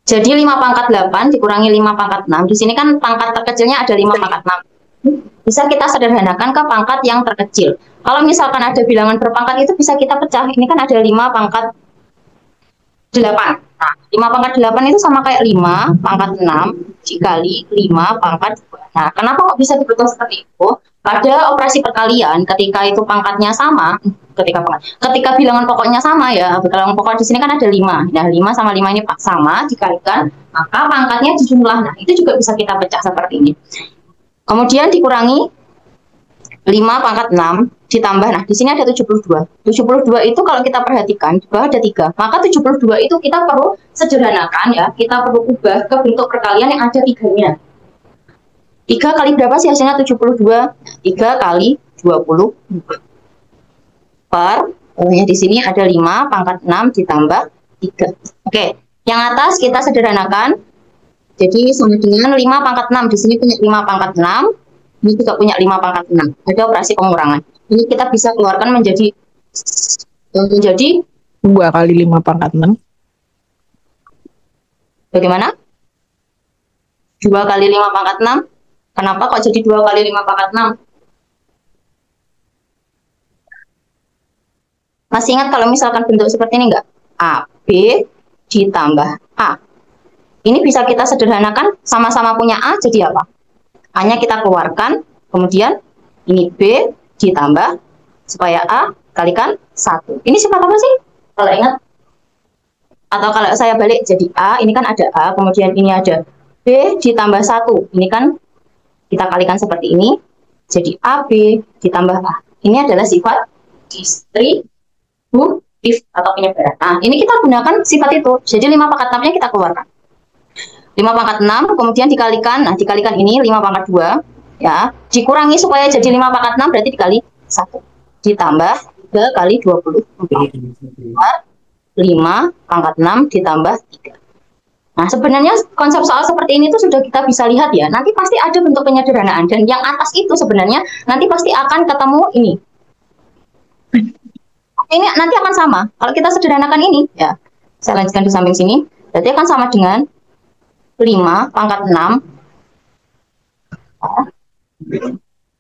Jadi 5 pangkat 8 dikurangi 5 pangkat 6. Di sini kan pangkat terkecilnya ada 5 pangkat 6. Bisa kita sederhanakan ke pangkat yang terkecil. Kalau misalkan ada bilangan berpangkat itu bisa kita pecah. Ini kan ada 5 pangkat 8. Nah, 5 pangkat 8 itu sama kayak 5 pangkat 6 dikali 5 pangkat 2. Nah, kenapa kok bisa dibentuk seperti itu? Pada operasi perkalian, ketika itu pangkatnya sama, ketika bilangan pokoknya sama ya, bilangan pokok di sini kan ada 5. Nah, 5 sama 5 ini sama dikalikan, maka pangkatnya dijumlah. Nah, itu juga bisa kita pecah seperti ini. Kemudian dikurangi 5 pangkat 6 ditambah, nah di sini ada 72. 72 itu kalau kita perhatikan, di bawah ada 3. Maka 72 itu kita perlu sederhanakan ya, kita perlu ubah ke bentuk perkalian yang ada 3-nya. 3 kali berapa sih hasilnya 72? 3 kali 20 per, di sini ada 5 pangkat 6 ditambah 3. Oke, yang atas kita sederhanakan. Jadi sama dengan 5 pangkat 6. Di sini punya 5 pangkat 6. Ini juga punya 5 pangkat 6. Ada operasi pengurangan. Ini kita bisa keluarkan menjadi 2 kali 5 pangkat 6. Bagaimana? 2 kali 5 pangkat 6. Kenapa kok jadi 2 kali 5 pangkat 6? Masih ingat kalau misalkan bentuk seperti ini enggak? AB ditambah A. Ini bisa kita sederhanakan, sama-sama punya A jadi apa? A-nya kita keluarkan, kemudian ini B ditambah, supaya A kalikan 1. Ini sifat apa sih? Kalau ingat, atau kalau saya balik jadi A, ini kan ada A, kemudian ini ada B ditambah 1. Ini kan kita kalikan seperti ini, jadi AB ditambah A. Ini adalah sifat distributif atau penyebaran. Nah, ini kita gunakan sifat itu. Jadi 5 pangkat 6-nya kita keluarkan. 5 pangkat 6, kemudian dikalikan, nah dikalikan ini 5 pangkat 2, ya, dikurangi supaya jadi 5 pangkat 6, berarti dikali 1. Ditambah 3 kali 24. 5 pangkat 6 ditambah 3. Nah, sebenarnya konsep soal seperti ini tuh sudah kita bisa lihat ya. Nanti pasti ada bentuk penyederhanaan. Dan yang atas itu sebenarnya nanti pasti akan ketemu ini. Ini nanti akan sama. Kalau kita sederhanakan ini, ya, saya lanjutkan di samping sini. Berarti akan sama dengan 5 pangkat 6.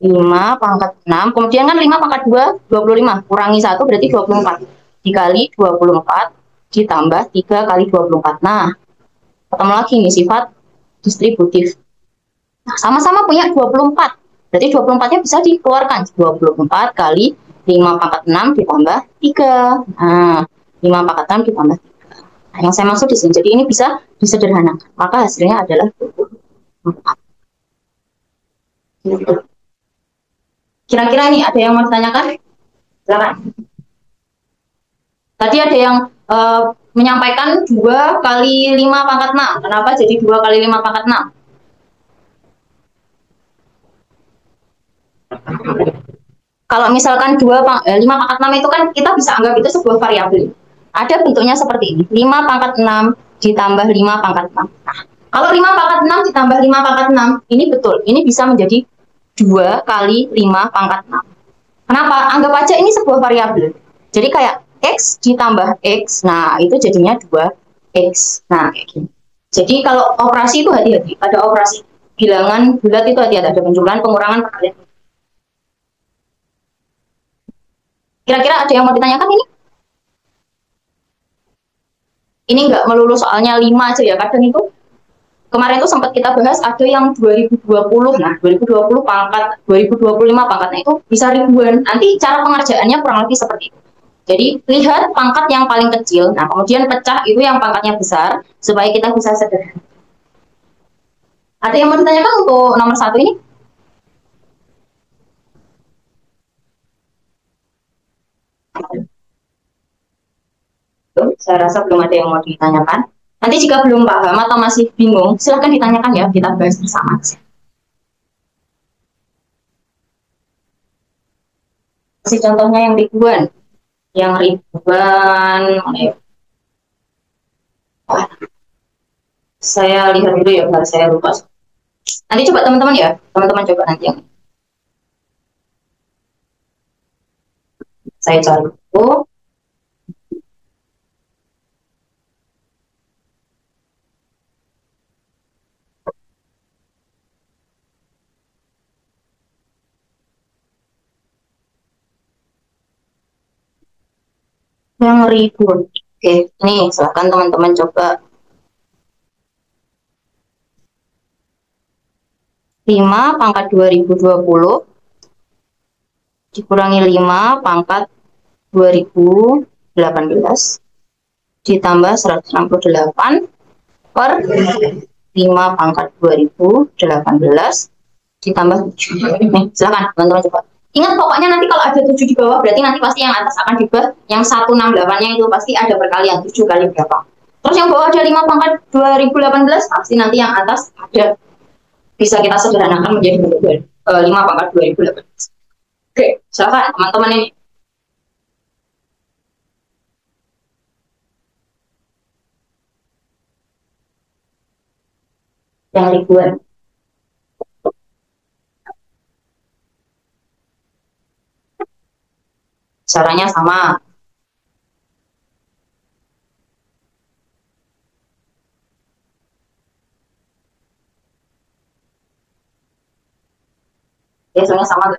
5 pangkat 6. Kemudian kan 5 pangkat 2, 25. Kurangi 1 berarti 24. Dikali 24 ditambah 3 kali 24. Nah, ketemu lagi nih sifat distributif. Nah, sama-sama punya 24. Berarti 24-nya bisa dikeluarkan. 24 kali 5 pangkat 6 ditambah 3. Nah, 5 pangkat 6 ditambah 3. Nah, yang saya maksud di sini. Jadi ini bisa disederhanakan. Maka hasilnya adalah 24. Kira-kira ini ada yang mau ditanyakan? Silakan. Tadi ada yang menyampaikan 2 kali 5 pangkat 6. Kenapa jadi 2 kali 5 pangkat 6? Kalau misalkan 5 pangkat 6 itu kan kita bisa anggap itu sebuah variabel. Ada bentuknya seperti ini. 5 pangkat 6 ditambah 5 pangkat 6. Nah, kalau 5 pangkat 6 ditambah 5 pangkat 6, ini betul. Ini bisa menjadi 2 kali 5 pangkat 6. Kenapa? Anggap aja ini sebuah variabel. Jadi kayak X ditambah X, nah itu jadinya 2X. Nah, kayak gini. Jadi kalau operasi itu hati-hati. Pada operasi bilangan bulat itu hati-hati. Ada penjumlahan, pengurangan, perkalian. Kira-kira ada yang mau ditanyakan ini? Ini nggak melulu soalnya 5 aja ya. Kadang itu kemarin tuh sempat kita bahas ada yang 2020. Nah, 2020 pangkat, 2025 pangkatnya itu bisa ribuan. Nanti cara pengerjaannya kurang lebih seperti itu. Jadi, lihat pangkat yang paling kecil. Nah, kemudian pecah itu yang pangkatnya besar, supaya kita bisa sederhana. Ada yang mau ditanyakan untuk nomor 1 ini? Saya rasa belum ada yang mau ditanyakan. Nanti jika belum paham atau masih bingung, silahkan ditanyakan ya, kita bahas bersama. Kasih contohnya yang ribuan. Yang ribuan, saya lihat dulu ya, saya lupa. Nanti coba teman-teman ya, teman-teman coba nanti yang saya cari dulu. Yang ribuan. Oke, nih silahkan teman-teman coba. 5 pangkat 2020 dikurangi 5 pangkat 2018 ditambah 168 per 5 pangkat 2018 ditambah 7. Nih, silakan teman-teman coba. Ingat pokoknya nanti kalau ada 7 di bawah berarti nanti pasti yang atas akan diubah. Yang 168-nya itu pasti ada perkalian 7 kali berapa. Terus yang bawah ada 5 pangkat 2018 pasti nanti yang atas ada, bisa kita sederhanakan menjadi 5 pangkat 2018. Oke, silakan teman-teman ini. Yang ribuan. Caranya sama. Biasanya sama.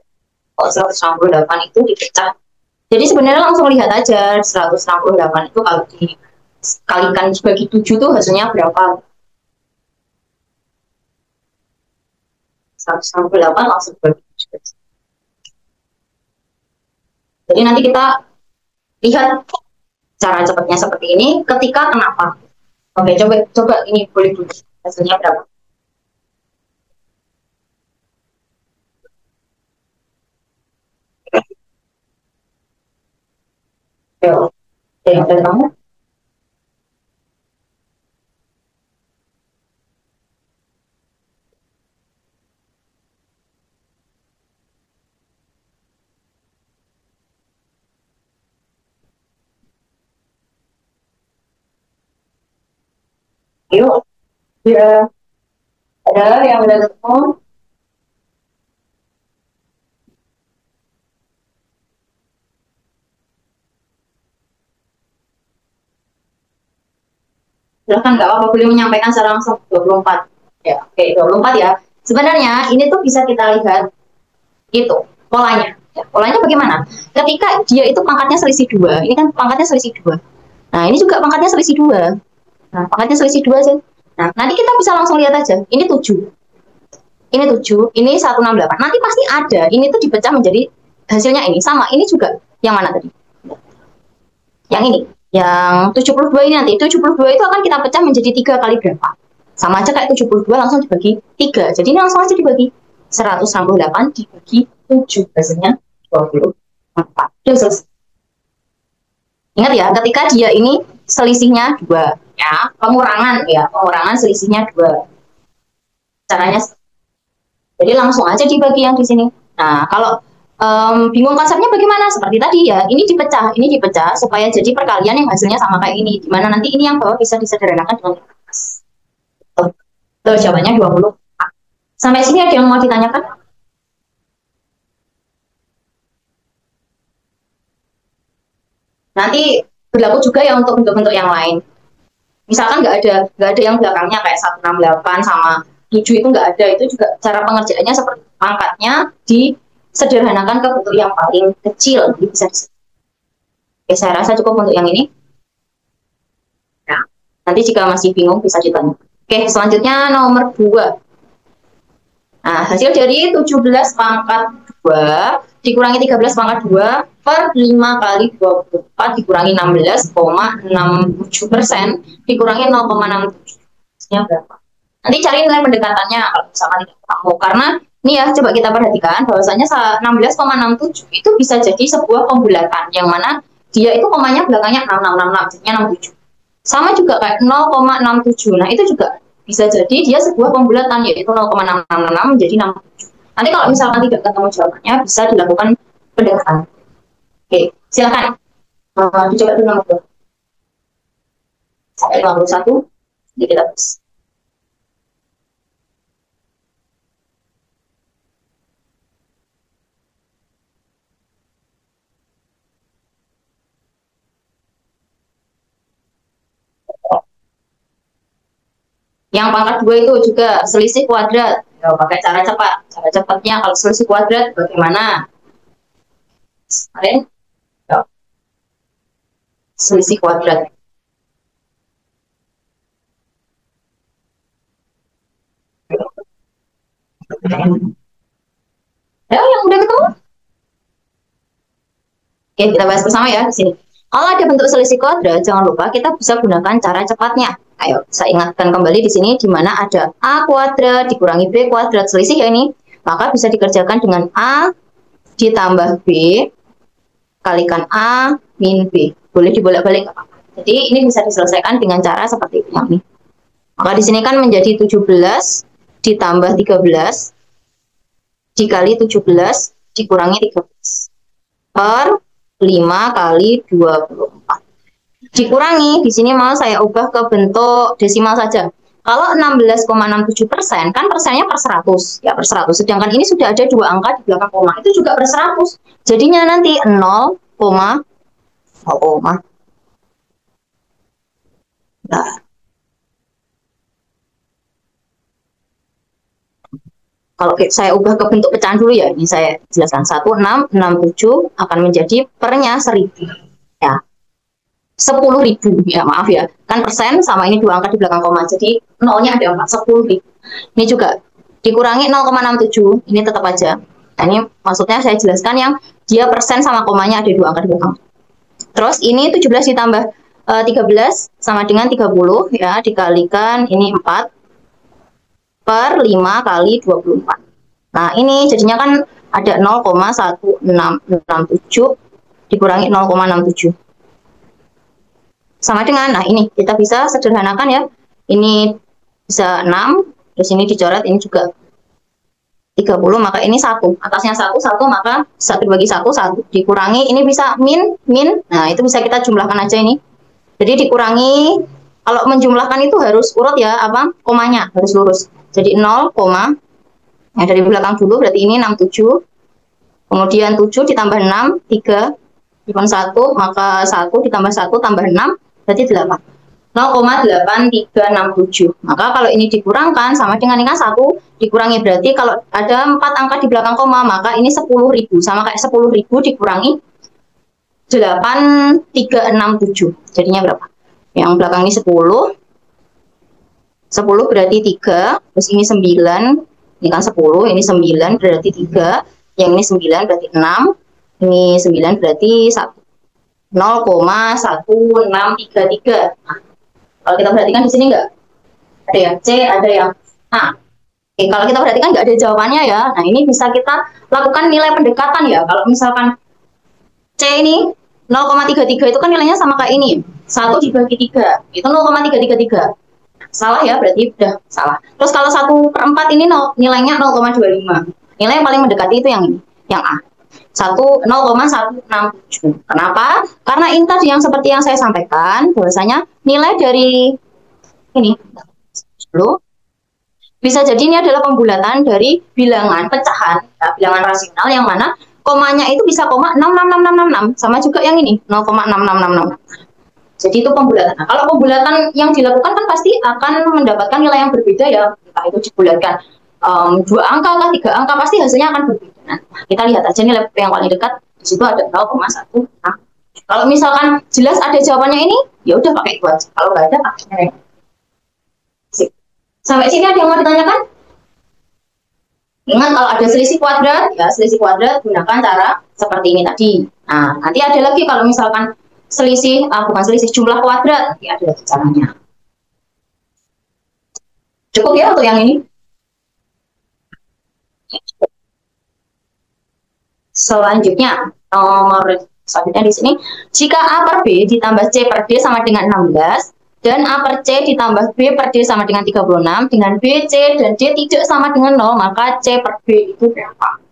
Kalau 168 itu dipecah. Jadi sebenarnya langsung lihat aja 168 itu kalau dikalikan dibagi 7 tuh hasilnya berapa. 168 langsung dibagi 7. Jadi nanti kita lihat cara cepatnya seperti ini ketika kenapa. Oke, coba ini boleh dulu hasilnya berapa. Oke, yang dari kamu. Yuk, ya, ada yang udah ketemu. Silahkan, nggak apa-apa, boleh menyampaikan secara langsung. 24 ya, oke, 24 ya. Sebenarnya ini tuh bisa kita lihat itu polanya ya, polanya bagaimana ketika dia itu pangkatnya selisih 2, ini kan pangkatnya selisih 2. Nah, ini juga pangkatnya selisih 2. Nah, pangkatnya selisih 2 sih. Nah, nanti kita bisa langsung lihat aja, ini 7, ini 7, ini 168. Nanti pasti ada, ini tuh dipecah menjadi hasilnya ini sama, ini juga yang mana tadi? Yang ini, yang 72 ini nanti, 72 itu akan kita pecah menjadi 3 kali berapa? Sama aja kayak 72 langsung dibagi 3. Jadi ini langsung aja dibagi 168 dibagi 7, hasilnya 24. Terus ingat ya, ketika dia ini selisihnya 2, ya, pengurangan selisihnya 2. Caranya jadi langsung aja dibagi yang di sini. Nah, kalau bingung konsepnya bagaimana? Seperti tadi ya, ini dipecah supaya jadi perkalian yang hasilnya sama kayak ini. Dimana nanti ini yang bawah bisa disederhanakan dengan atas. Tuh, jawabannya 20. Sampai sini ada yang mau ditanyakan? Nanti berlaku juga ya untuk bentuk-bentuk yang lain. Misalkan nggak ada yang belakangnya kayak 168 sama 7 itu nggak ada. Itu juga cara pengerjaannya seperti pangkatnya disederhanakan ke bentuk yang paling kecil. Jadi bisa Oke, saya rasa cukup untuk yang ini. Nah, nanti jika masih bingung bisa ditanya. Oke, selanjutnya nomor 2. Nah, hasil dari 17 pangkat 2 dikurangi 13 pangkat 2 per 5 kali 24 dikurangi 16,67% dikurangi 0,67. Hasilnya berapa? Nanti cari nilai pendekatannya kalau misalkan tidak ketemu. Karena ini ya, coba kita perhatikan bahwasanya 16,67 itu bisa jadi sebuah pembulatan yang mana dia itu komanya belakangnya 6666, jadinya 67. Sama juga kayak 0,67. Nah, itu juga bisa jadi dia sebuah pembulatan yaitu 0,666 menjadi 67. Nanti kalau misalkan tidak ketemu jawabannya bisa dilakukan pendekatan. Oke, silakan. Dicoba dulu nomor 2. Sampai 51, jadi kita terus. Yang pangkat 2 itu juga selisih kuadrat. Ya, pakai cara cepat. Cara cepatnya kalau selisih kuadrat bagaimana? Kemarin? Ya. selisih kuadrat. Ayo yang udah ketemu. Oke, kita bahas bersama ya di sini. Kalau ada bentuk selisih kuadrat, jangan lupa kita bisa gunakan cara cepatnya. Ayo, saya ingatkan kembali di sini di mana ada A kuadrat dikurangi B kuadrat selisih ya ini. Maka bisa dikerjakan dengan A ditambah B kalikan A min B. Boleh dibolak-balik. Jadi ini bisa diselesaikan dengan cara seperti ini. Maka di sini kan menjadi 17 ditambah 13 dikali 17 dikurangi 13 per 5 kali 24. Dikurangi, di sini mau saya ubah ke bentuk desimal saja. Kalau 16,67% kan persennya per 100, ya per 100. Sedangkan ini sudah ada dua angka di belakang koma, itu juga per 100. Jadinya nanti 0, nah, kalau saya ubah ke bentuk pecahan dulu ya, ini saya jelaskan 1667 akan menjadi pernya 1000. Ya, 10.000 ya maaf ya, kan persen sama ini dua angka di belakang koma, jadi nolnya ada 4, 10.000. Ini juga dikurangi 0,67, ini tetap aja. Nah, ini maksudnya saya jelaskan yang dia persen sama komanya ada dua angka di belakang. Terus ini 17 ditambah 13 sama dengan 30 ya, dikalikan ini 4 per 5 kali 24. Nah, ini jadinya kan ada 0,1667 dikurangi 0,67. Sama dengan, nah ini kita bisa sederhanakan ya. Ini bisa 6, terus ini dicoret, ini juga 30, maka ini 1. Atasnya 1, maka 1 bagi 1, 1. Dikurangi, ini bisa min. Nah, itu bisa kita jumlahkan aja ini. Jadi dikurangi, kalau menjumlahkan itu harus urut ya, apa? Komanya harus lurus. Jadi 0, yang dari belakang dulu, berarti ini 67. Kemudian 7 ditambah 6, 3. Dipan 1, maka 1 ditambah 1 tambah 6, berarti 8. 0,8367. Maka kalau ini dikurangkan sama dengan ini kan 1 dikurangi, berarti kalau ada 4 angka di belakang koma maka ini 10.000, sama kayak 10.000 dikurangi 8367. Jadinya berapa? Yang belakang ini 10. 10 berarti 3, terus ini 9, ini kan 10, ini 9 berarti 3, yang ini 9 berarti 6, ini 9 berarti 1. 0,1633. Nah, kalau kita perhatikan di sini enggak ada yang C, ada yang A. Oke, kalau kita perhatikan nggak ada jawabannya ya. Nah, ini bisa kita lakukan nilai pendekatan ya. Kalau misalkan C ini 0,33 itu kan nilainya sama kayak ini. 1 dibagi 3, itu 0,333. Salah ya, berarti udah salah. Terus kalau 1/4 ini nilainya 0,25. Nilai yang paling mendekati itu yang ini, yang A. 0,167. Kenapa? Karena ini tadi yang seperti yang saya sampaikan, bahwasanya nilai dari ini dulu bisa jadi ini adalah pembulatan dari bilangan pecahan, ya, bilangan rasional yang mana komanya itu bisa koma 66666, sama juga yang ini 0,6666. Jadi itu pembulatan. Nah, kalau pembulatan yang dilakukan kan pasti akan mendapatkan nilai yang berbeda ya, entah itu dibulatkan 2 angka atau 3 angka, pasti hasilnya akan berbeda. Nah, kita lihat aja nilai yang paling dekat, di situ ada 0,1. Nah, kalau misalkan jelas ada jawabannya ini, ya udah pakai itu aja. Kalau nggak ada, pakai. Sampai sini ada yang mau ditanyakan? Ingat kalau ada selisih kuadrat, ya selisih kuadrat gunakan cara seperti ini tadi. Nah, nanti ada lagi kalau misalkan selisih, bukan selisih, jumlah kuadrat, nanti ada lagi caranya. Cukup ya untuk yang ini? Selanjutnya, nomor selanjutnya di sini, jika A per B ditambah C per D sama dengan 16, dan A per C ditambah B per D sama dengan 36, dengan B, C, dan D tidak sama dengan 0, maka C per B itu berapa?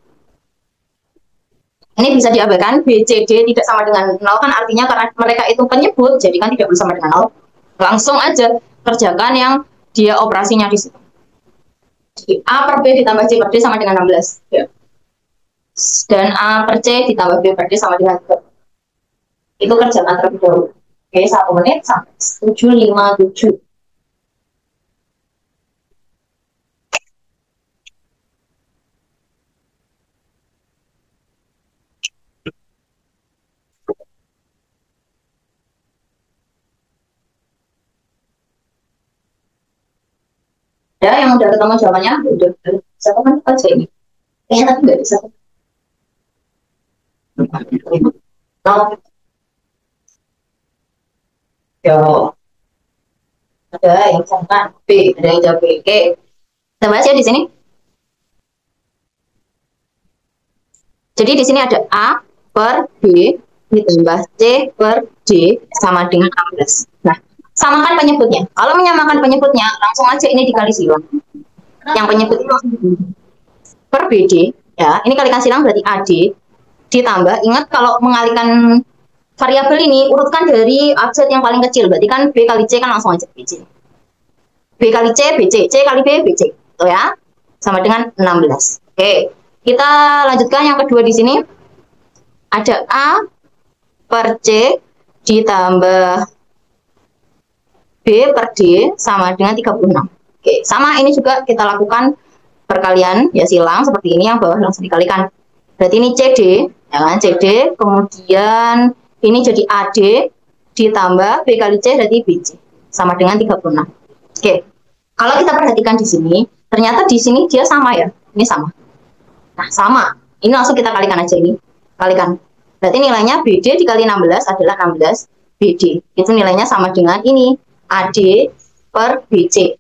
Ini bisa diabaikan, B, C, D tidak sama dengan 0, kan artinya karena mereka itu penyebut, jadi kan tidak bersama dengan 0. Langsung aja kerjakan yang dia operasinya di situ. Jadi A per B ditambah C per D sama dengan 16. Ya. Dan A per C ditambah B per D sama dengan 3. Itu kerjakan terlebih dahulu. Oke, 1 menit sampai 7.57. Ya, yang udah ketemu jawabannya, udah bisa teman aja ini. Tapi nggak bisa. Nah, yo, ada yang misalkan B, ada yang jawab B. Oke, kita bahas ya di sini. Jadi di sini ada A per B ditambah C per D sama dengan 16. Nah, samakan penyebutnya. Kalau menyamakan penyebutnya, langsung aja ini dikali silang. Yang penyebut itu per BD, ya, ini kalikan silang berarti AD ditambah, ingat kalau mengalihkan variabel ini, urutkan dari abjad yang paling kecil, berarti kan B kali C kan langsung aja BC. B kali C, BC, C kali B, BC. Tuh ya, sama dengan 16. Oke, kita lanjutkan yang kedua di sini. Ada A per C ditambah B per D sama dengan 36. Oke, sama ini juga kita lakukan perkalian, ya silang seperti ini, yang bawah langsung dikalikan. Berarti ini CD, ya kan, CD, kemudian ini jadi AD ditambah B kali C berarti BC sama dengan 36. Oke, kalau kita perhatikan di sini, ternyata di sini dia sama ya, ini sama. Nah, sama. Ini langsung kita kalikan aja ini. Kalikan. Berarti nilainya BD dikali 16 adalah 16 BD. Itu nilainya sama dengan ini, AD per BC.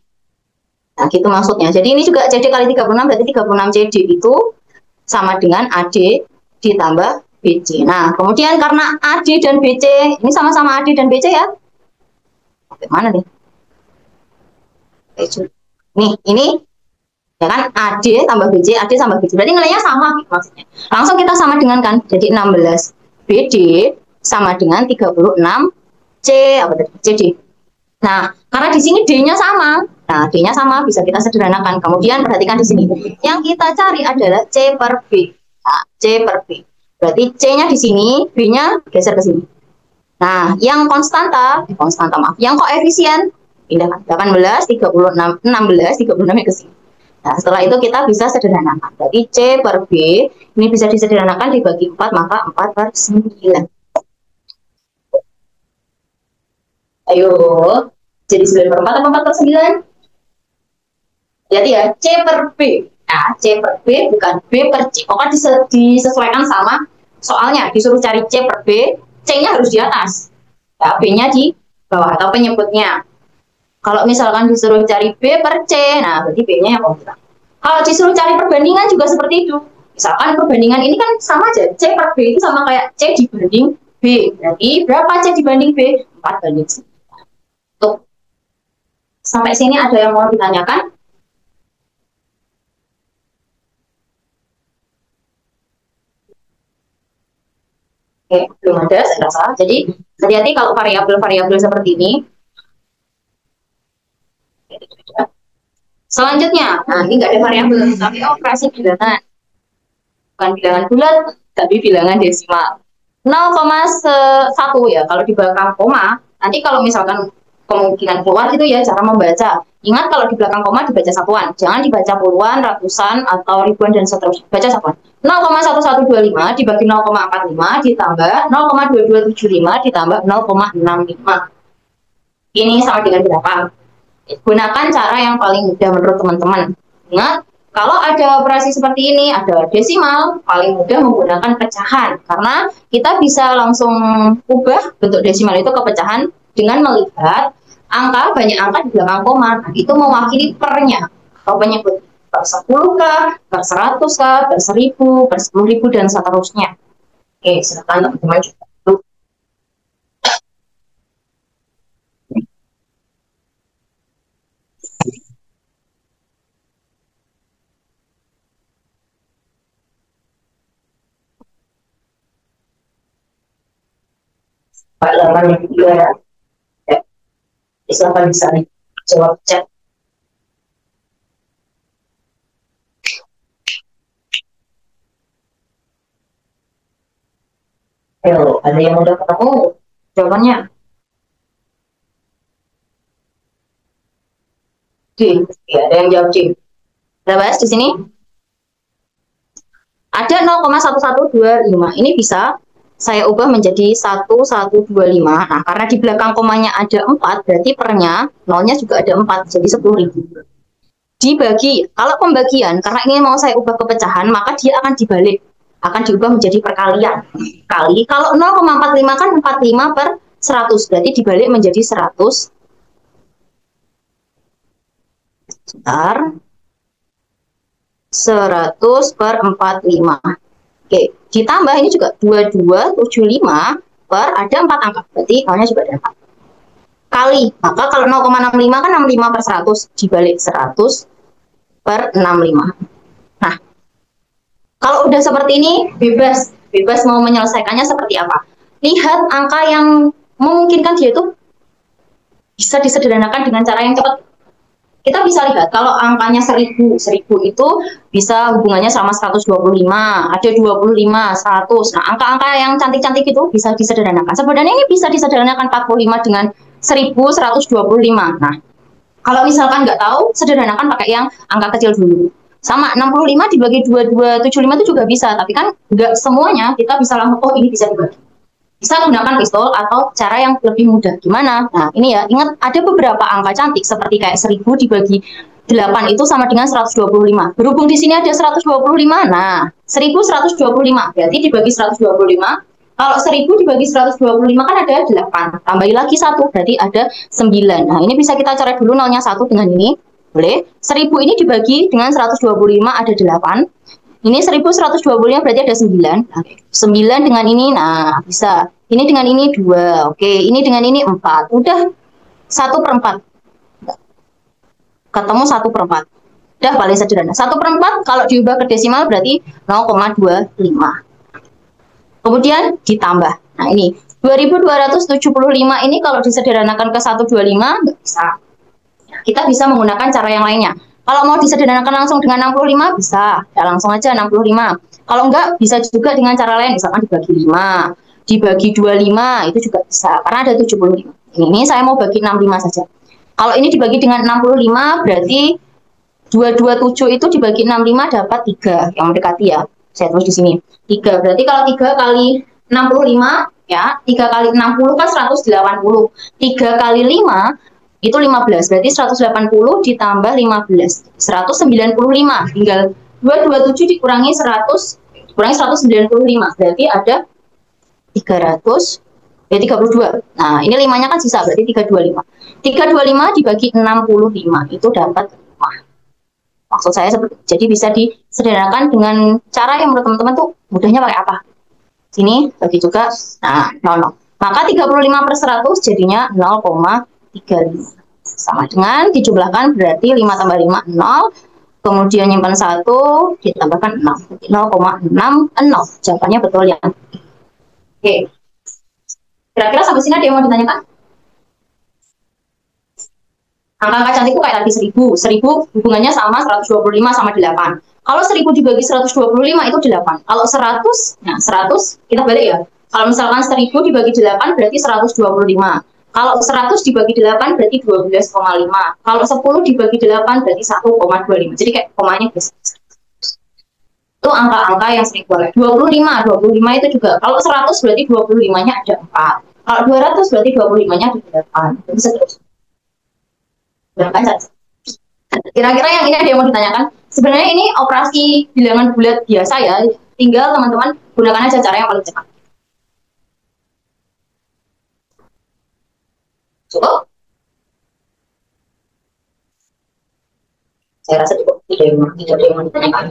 Nah, gitu maksudnya. Jadi ini juga CD kali 36 berarti 36 CD itu sama dengan AD ditambah BC. Nah, kemudian karena AD dan BC, ini sama-sama AD dan BC ya. Mana nih? Nih, ini ya kan AD tambah BC, AD tambah BC. Berarti nilainya sama gitu maksudnya. Langsung kita sama dengan kan. Jadi 16 BD sama dengan 36 C apa tadi? CD. Nah, karena di sini D-nya sama. Nah, D-nya sama bisa kita sederhanakan. Kemudian perhatikan di sini. Yang kita cari adalah C per B. Nah, C per B. Berarti C-nya di sini, B-nya geser ke sini. Nah, yang konstanta maaf, yang koefisien pindahkan 18, 36, 16, 36 ke sini. Nah, setelah itu kita bisa sederhanakan. Berarti C per B ini bisa disederhanakan dibagi 4, maka 4 per 9. Ayo, jadi 9 per 4 atau 4 per 9? Jadi ya, C per B. Nah, C per B bukan B per C. Pokoknya disesuaikan sama soalnya. Disuruh cari C per B, C-nya harus di atas. Ya, B-nya di bawah atau penyebutnya. Kalau misalkan disuruh cari B per C, nah berarti B-nya yang kontra. Kalau disuruh cari perbandingan juga seperti itu. Misalkan perbandingan ini kan sama aja. C per B itu sama kayak C dibanding B. Berarti berapa C dibanding B? 4 banding 9. Tuh. Sampai sini ada yang mau ditanyakan? Oke, belum ada, saya rasa. Jadi, hati-hati kalau variabel-variabel seperti ini. Selanjutnya, nah ini nggak ada variabel, tapi operasi bilangan. Bukan bilangan bulat, tapi bilangan desimal. 0,1 ya, kalau di belakang koma, nanti kalau misalkan kemungkinan keluar itu ya cara membaca. Ingat kalau di belakang koma dibaca satuan, jangan dibaca puluhan, ratusan, atau ribuan dan seterusnya. Baca satuan. 0,1125 dibagi 0,45 ditambah 0,2275 ditambah 0,65. Ini sama dengan berapa? Gunakan cara yang paling mudah menurut teman-teman. Ingat, kalau ada operasi seperti ini, ada desimal, paling mudah menggunakan pecahan. Karena kita bisa langsung ubah bentuk desimal itu ke pecahan dengan melihat angka, banyak angka di belakang koma. Nah, itu mewakili pernya atau penyebut per 10 kah, per 100 kah, per 1000, per 10.000 dan seterusnya. Oke, silakan teman-teman juga. Pak Laman yang juga ya, silakan bisa jawab chat. Ayo, ada yang udah ketemu jawabannya? D, ya, ada yang jawab D. Kita bahas di sini. Ada 0,1125. Ini bisa saya ubah menjadi 1125. Nah, karena di belakang komanya ada 4, berarti pernya nolnya juga ada 4, jadi 10.000. dibagi. Kalau pembagian, karena ini mau saya ubah ke pecahan, maka dia akan dibalik. Akan diubah menjadi perkalian. Kali, kalau 0,45 kan 45 per 100. Berarti dibalik menjadi 100. Sebentar. 100 per 45. Oke, ditambah ini juga 2275 per ada 4 angka. Berarti awalnya juga ada 4. Kali, maka kalau 0,65 kan 65 per 100. Dibalik 100 per 65. Nah, kalau udah seperti ini, bebas. Bebas mau menyelesaikannya seperti apa. Lihat angka yang memungkinkan dia itu bisa disederhanakan dengan cara yang cepat. Kita bisa lihat kalau angkanya 1000 itu bisa hubungannya sama 125, ada 25, 100. Nah, angka-angka yang cantik-cantik itu bisa disederhanakan. Sebenarnya ini bisa disederhanakan 45 dengan 1125. Nah, kalau misalkan nggak tahu, sederhanakan pakai yang angka kecil dulu. Sama 65 dibagi 2275 itu juga bisa, tapi kan nggak semuanya kita bisa langsung, oh ini bisa dibagi. Bisa gunakan pistol atau cara yang lebih mudah. Gimana? Nah, ini ya, ingat ada beberapa angka cantik seperti kayak 1000 dibagi 8 itu sama dengan 125. Berhubung di sini ada 125, nah 1125 berarti dibagi 125. Kalau 1000 dibagi 125 kan ada 8. Tambahi lagi 1, berarti ada 9. Nah, ini bisa kita coret dulu nolnya 1 dengan ini. Boleh. 1000 ini dibagi dengan 125 ada 8. Ini 1125 berarti ada 9. Nah, 9 dengan ini, nah bisa. Ini dengan ini 2. Oke, ini dengan ini 4. Udah 1/4. Ketemu 1/4. Udah paling sederhana. 1/4 kalau diubah ke desimal berarti 0,25. Kemudian ditambah. Nah ini 2275 ini kalau disederhanakan ke 125 nggak bisa. Kita bisa menggunakan cara yang lainnya. Kalau mau disederhanakan langsung dengan 65 bisa, ya langsung aja 65. Kalau enggak bisa juga dengan cara lain, misalkan dibagi 5, dibagi 25 itu juga bisa karena ada 75. Ini saya mau bagi 65 saja. Kalau ini dibagi dengan 65 berarti 227 itu dibagi 65 dapat 3 yang mendekati ya. Saya tulis di sini. 3 berarti kalau 3 kali 65 ya, 3 kali 60 kan 180. 3 kali 5 itu 15. Berarti 180 ditambah 15. 195. Tinggal 227 dikurangi 100 dikurangi 195. Berarti ada 300 ya 32. Nah, ini 5-nya kan sisa berarti 325. 325 dibagi 65 itu dapat 5. Maksud saya seperti jadi bisa disederhanakan dengan cara yang menurut teman-teman tuh mudahnya pakai apa? Sini bagi juga. Nah, 0. Maka 35 per 100 jadinya 0,35. Sama dengan dijumlahkan berarti 5 tambah 5, 0. Kemudian nyimpan 1, ditambahkan 6. 0,60. Jawabannya betul ya. Oke. Kira-kira sampai sini ada yang mau ditanyakan? Angka-angka cantik itu kayak tadi 1000. 1000 hubungannya sama 125 sama 8. Kalau 1000 dibagi 125 itu 8. Kalau 100, nah 100 kita balik ya. Kalau misalkan 1000 dibagi 8 berarti 125. Kalau 100 dibagi 8 berarti 12,5. Kalau 10 dibagi 8 berarti 1,25. Jadi kayak komanya besar. Itu angka-angka yang sering boleh. 25 itu juga. Kalau 100 berarti 25-nya ada 4. Kalau 200 berarti 25-nya ada 8. Bisa terus. Kira-kira yang ini ada yang mau ditanyakan? Sebenarnya ini operasi bilangan bulat biasa ya, tinggal teman-teman gunakan aja cara yang paling cepat. Cukup? Saya rasa cukup. Tidak ada yang mau ditanyakan.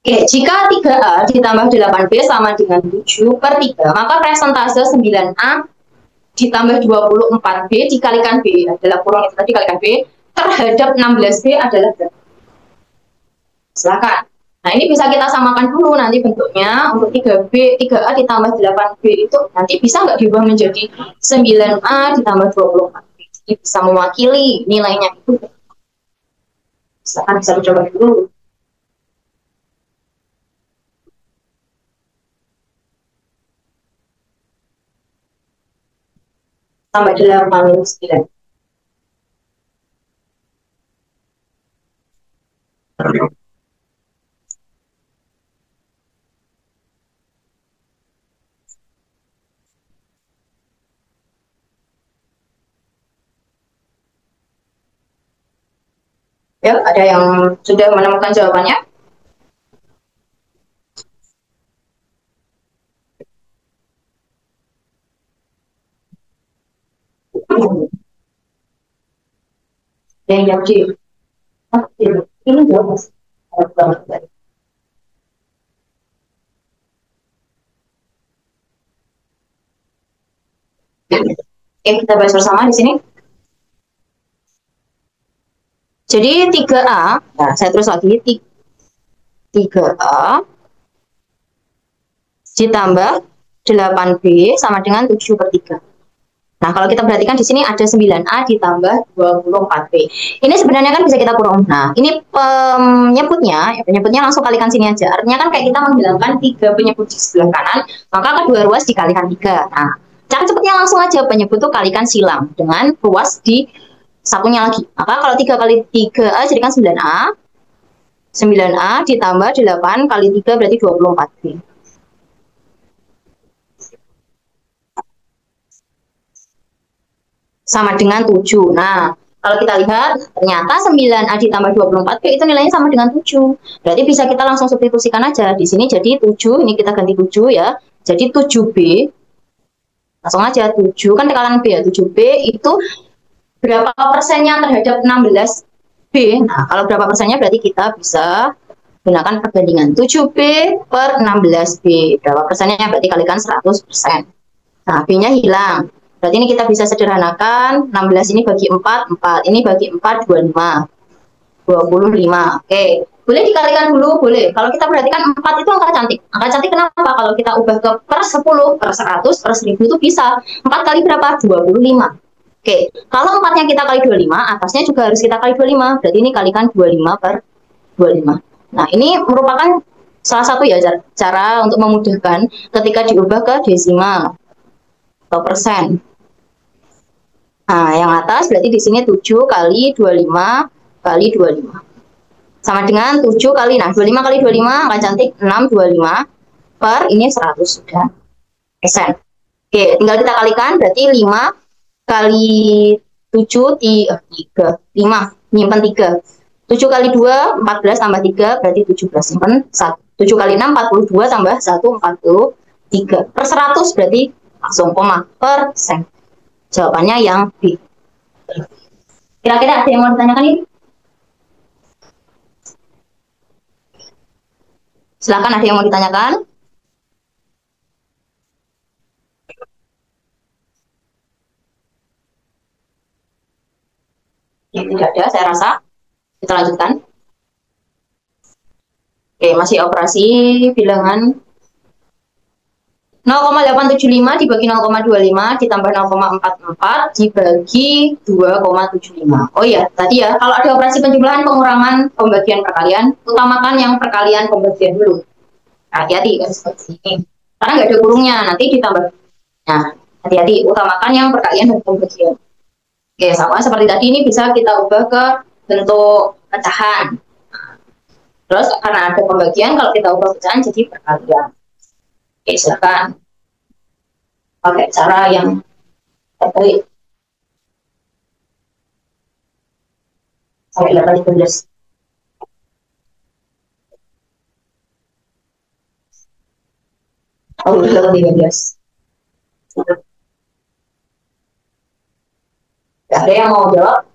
Oke, jika 3A ditambah 8B sama dengan 7 per 3, maka presentase 9A ditambah 24B dikalikan B adalah kurang itu tadi kalikan B terhadap 16B adalah berapa? Silakan. Nah, ini bisa kita samakan dulu nanti bentuknya untuk 3B, 3A ditambah 8B itu nanti bisa nggak diubah menjadi 9A ditambah 24B. Jadi bisa mewakili nilainya itu. Silakan bisa dicoba dulu. Tambah 8 minus 9. Ya, ada yang sudah menemukan jawabannya? Yang jawab C. Ah, ini jawab Mas. Oke, kita bahas bersama di sini. Jadi 3A, nah saya terus lagi, 3A ditambah 8B sama dengan 7/3. Nah, kalau kita perhatikan di sini ada 9A ditambah 24B. Ini sebenarnya kan bisa kita kurung. Nah, ini penyebutnya langsung kalikan sini aja. Artinya kan kayak kita menghilangkan 3 penyebut di sebelah kanan, maka kedua ruas dikalikan 3. Nah, cara cepatnya langsung aja penyebut itu kalikan silang dengan ruas di satunya lagi. Maka kalau 3 kali 3A jadikan 9A. 9A ditambah 8 kali 3 berarti 24B. Sama dengan 7. Nah, kalau kita lihat, ternyata 9A ditambah 24B itu nilainya sama dengan 7. Berarti bisa kita langsung substitusikan aja. Di sini jadi 7, ini kita ganti 7 ya. Jadi 7B, langsung aja 7, kan tekanan B ya. 7B itu berapa persennya terhadap 16B. Nah, kalau berapa persennya berarti kita bisa gunakan perbandingan 7B per 16B. Berapa persennya berarti kalikan 100%. Nah, B-nya hilang. Berarti ini kita bisa sederhanakan, 16 ini bagi 4, 4. Ini bagi 4, 25. 25. Oke. Boleh dikalikan dulu, boleh. Kalau kita perhatikan 4 itu angka cantik. Angka cantik kenapa? Kalau kita ubah ke per 10, per 100, per 1000 itu bisa. 4 kali berapa? 25. Oke. Kalau 4-nya kita kali 25, atasnya juga harus kita kali 25. Berarti ini kalikan 25 per 25. Nah, ini merupakan salah satu ya cara untuk memudahkan ketika diubah ke desimal atau persen. Nah, yang atas berarti di sini 7 kali 25 kali 25. Sama dengan 7 kali, nah 25 kali 25, angka cantik 625 per ini 100 sudah persen. Oke, tinggal kita kalikan, berarti 5 kali 7, 3, 5, nyimpen 3. 7 kali 2, 14 tambah 3, berarti 17, nyimpen 1. 7 kali 6, 42 tambah 1, 43. Per 100 berarti langsung koma, persen. Jawabannya yang B. Kira-kira ada yang mau ditanyakan ini? Silakan, ada yang mau ditanyakan? Ya, tidak ada, saya rasa. Kita lanjutkan. Oke, masih operasi bilangan 0,875 dibagi 0,25 ditambah 0,44 dibagi 2,75. Oh iya, tadi ya, kalau ada operasi penjumlahan, pengurangan, pembagian, perkalian, utamakan yang perkalian pembagian dulu. Hati-hati kan seperti ini. Karena nggak ada kurungnya, nanti ditambah. Nah, hati-hati, utamakan yang perkalian dan pembagian. Oke, sama seperti tadi ini bisa kita ubah ke bentuk pecahan. Terus karena ada pembagian, kalau kita ubah pecahan jadi perkalian. Oke, silakan pakai cara yang terbaik. Sampai 18. Oh, 18. Gak ada yang mau jawab?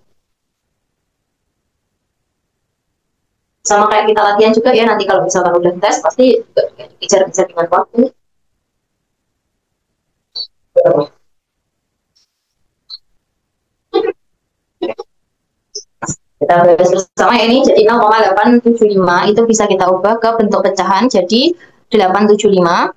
Sama kayak kita latihan juga ya, nanti kalau misalkan udah tes, pasti juga dikejar-kejar dengan waktu. Kita bahas bersama ini, jadi 0,875 itu bisa kita ubah ke bentuk pecahan, jadi 875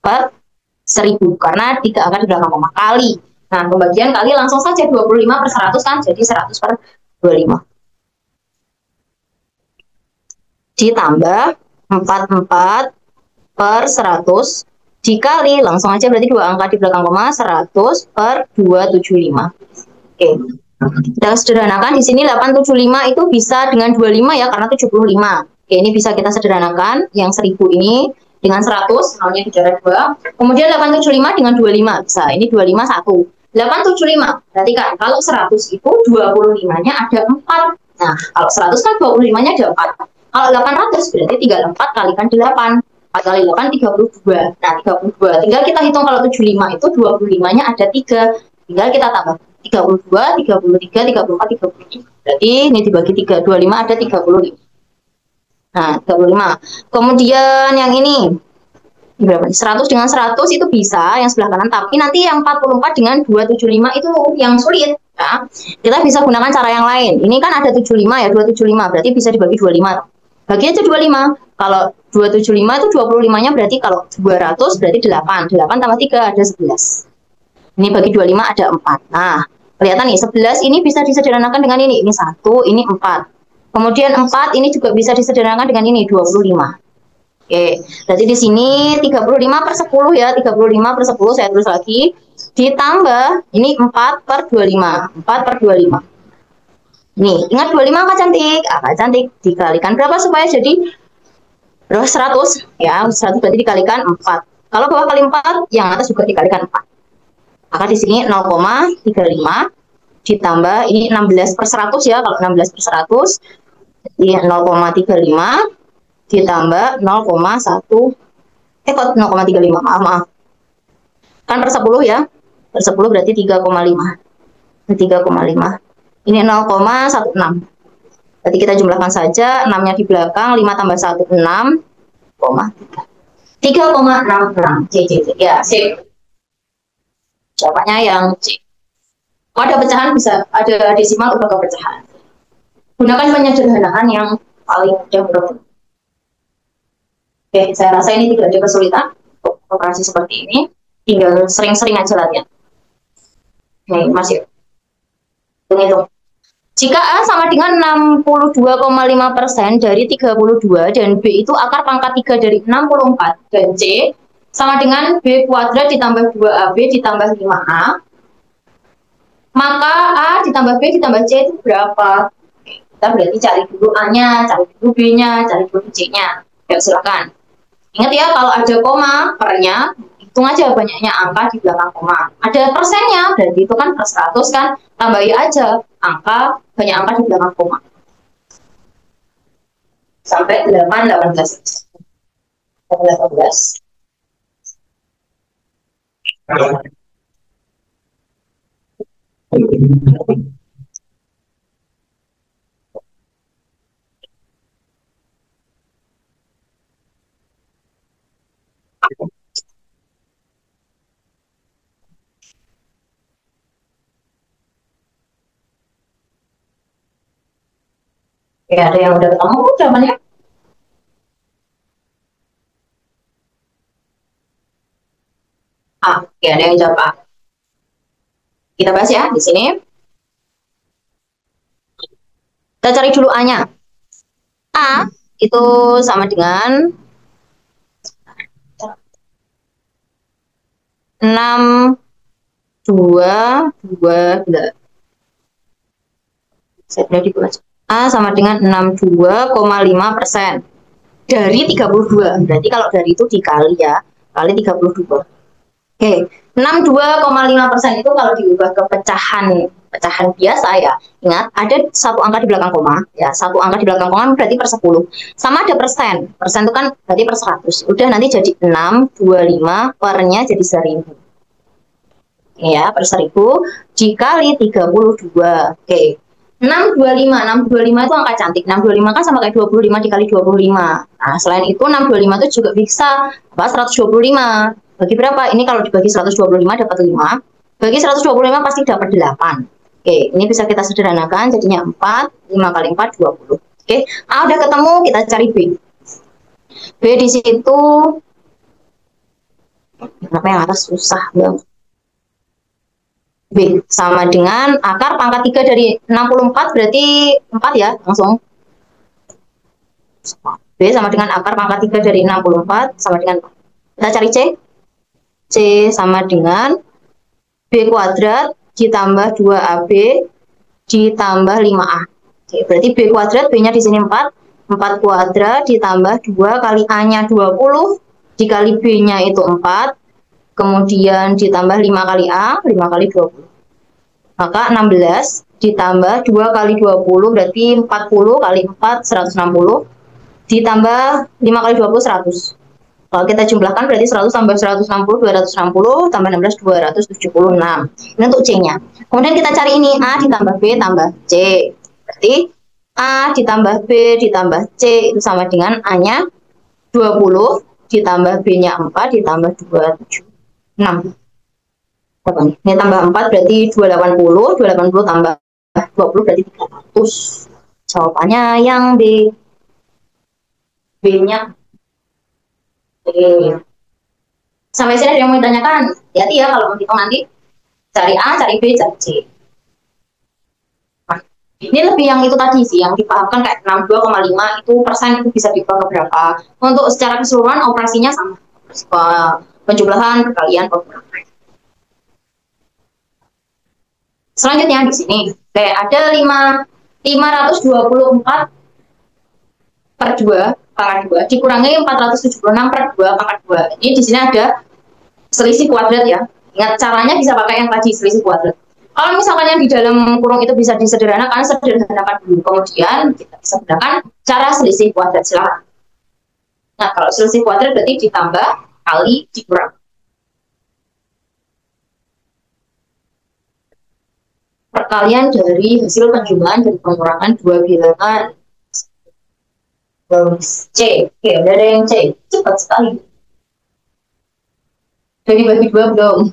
per 1000, karena tidak akan di belakang koma kali. Nah, pembagian kali langsung saja 25 per 100 kan, jadi 100 per 25. Ditambah 44 per 100 dikali, langsung aja berarti dua angka di belakang koma, 100 per 275. Oke. Kita sederhanakan di sini 875 itu bisa dengan 25 ya, karena 75. Oke, ini bisa kita sederhanakan yang 1000 ini dengan 100, nolnya dijarak 2. Kemudian 875 dengan 25 bisa. Ini 25 1. 875. Berarti kan kalau 100 itu 25-nya ada 4. Nah, kalau 100 kan 25-nya ada 4. Kalau 800 berarti tinggal 4 kalikan 8. 4 kali 8, 32. Nah, 32. Tinggal kita hitung kalau 75 itu 25-nya ada 3. Tinggal kita tambah 32, 33, 34, 35. Berarti ini dibagi 3. 25 ada 35. Nah, 35. Kemudian yang ini berapa? 100 dengan 100 itu bisa yang sebelah kanan, tapi nanti yang 44 dengan 275 itu yang sulit ya. Kita bisa gunakan cara yang lain. Ini kan ada 75 ya, 275 berarti bisa dibagi 25. Bagi aja 25. Kalau 275 itu 25-nya berarti kalau 200 berarti 8. 8 tambah 3 ada 11. Ini bagi 25 ada 4. Nah, kelihatan nih 11 ini bisa disederhanakan dengan ini. Ini 1, ini 4. Kemudian 4 ini juga bisa disederhanakan dengan ini 25. Oke, berarti di sini 35 per 10 ya, 35 per 10 saya tulis lagi. Ditambah, ini 4 per 25, 4 per 25. Nih, ingat 25 angka cantik, dikalikan berapa supaya jadi 100 ya, 100 berarti dikalikan 4. Kalau bawah kali 4, yang atas juga dikalikan 4. Maka di sini 0,35 ditambah, ini 16 per 100 ya, kalau 16 per 100, jadi 0,35 ditambah 0,1 kok 0,35 maaf kan per 10 ya, per 10 berarti 3,5 ini 0,16 berarti kita jumlahkan saja 6 nya di belakang, 5 tambah 1 6,3 3,66 C ya, C jawabannya yang C. Kalau ada pecahan bisa ada desimal ubah ke pecahan, gunakan penyederhanaan yang paling mudah menurut. Oke, saya rasa ini tidak ada kesulitan untuk operasi seperti ini. Tinggal sering-sering aja latihan. Nih, masih hitung. Jika A sama dengan 62,5% dari 32 dan B itu akar pangkat 3 dari 64 dan C sama dengan B kuadrat ditambah 2AB ditambah 5A, maka A ditambah B ditambah C itu berapa? Oke, kita berarti cari dulu A-nya, cari dulu B-nya, cari dulu C-nya. Ya, silakan. Ingat ya, kalau ada koma pernya, hitung aja banyaknya angka di belakang koma. Ada persennya, berarti itu kan per 100 kan, tambahin aja angka, banyak angka di belakang koma. Sampai 8, 18. 18. Ya, ada yang udah ketemu jawabannya? Ya, ada yang jawab A. Kita bahas ya di sini. Kita cari dulu A-nya. A itu sama dengan 6, 2, 2. Saya sudah dibuat. A sama dengan 62,5% dari 32. Berarti kalau dari itu dikali ya, kali 32. Oke, 62,5% itu kalau diubah ke pecahan biasa ya. Ingat, ada satu angka di belakang koma. Ya, satu angka di belakang koma berarti per 10. Sama ada persen. Persen itu kan berarti per 100. Udah nanti jadi 625 pernya jadi 1000. Ya, per 1000 dikali 32. Oke. 625 itu angka cantik. 625 kan sama kayak 25 dikali 25. Nah, selain itu 625 itu juga bisa 125. Bagi berapa? Ini kalau dibagi 125 dapat 5. Bagi 125 pasti dapat 8. Oke, ini bisa kita sederhanakan jadinya 4, 5 kali 4 20. Oke, A udah ketemu, kita cari B. B di situ kenapa yang atas susah banget. B sama dengan akar pangkat 3 dari 64 berarti 4 ya, langsung. B sama dengan akar pangkat 3 dari 64 sama dengan 4. Kita cari C. C sama dengan B kuadrat ditambah 2AB ditambah 5A. Oke, berarti B kuadrat, B-nya di sini 4. 4 kuadrat ditambah 2 kali A-nya 20 dikali B-nya itu 4 kemudian ditambah 5 kali A, 5 kali 20. Maka 16 ditambah 2 kali 20 berarti 40 kali 4, 160. Ditambah 5 kali 20, 100. Kalau kita jumlahkan berarti 100 tambah 160, 260, tambah 16, 276. Ini untuk C-nya. Kemudian kita cari ini, A ditambah B tambah C. Berarti A ditambah B ditambah C itu sama dengan A-nya 20, ditambah B-nya 4, ditambah 276. Ini tambah 4 berarti 280, 280 tambah 20 berarti 300. Jawabannya yang B. B-nya. Oke. Sampai sini ada yang mau ditanyakan? Hati-hati ya kalau menghitung nanti. Cari A, cari B, cari C. Nah, ini lebih yang itu tadi sih, yang dipahamkan kayak 62,5 itu persen itu bisa diubah ke berapa. Untuk secara keseluruhan operasinya sama. Penjumlahan, perkalian, pengurangan. Selanjutnya di sini, ada 524 per 2 pangkat 2 dikurangi 476 per 2 pangkat 2. Ini di sini ada selisih kuadrat ya. Ingat caranya bisa pakai yang tadi selisih kuadrat. Kalau misalkan yang di dalam kurung itu bisa disederhanakan, sederhanakan dulu. Kemudian kita bisa gunakan cara selisih kuadrat silahkan. Nah, kalau selisih kuadrat berarti ditambah kali dikurang. Perkalian dari hasil penjumlahan dan pengurangan dua bilangan. C. Oke, udah ada yang C. Cepat sekali. Jadi bagi dua belum?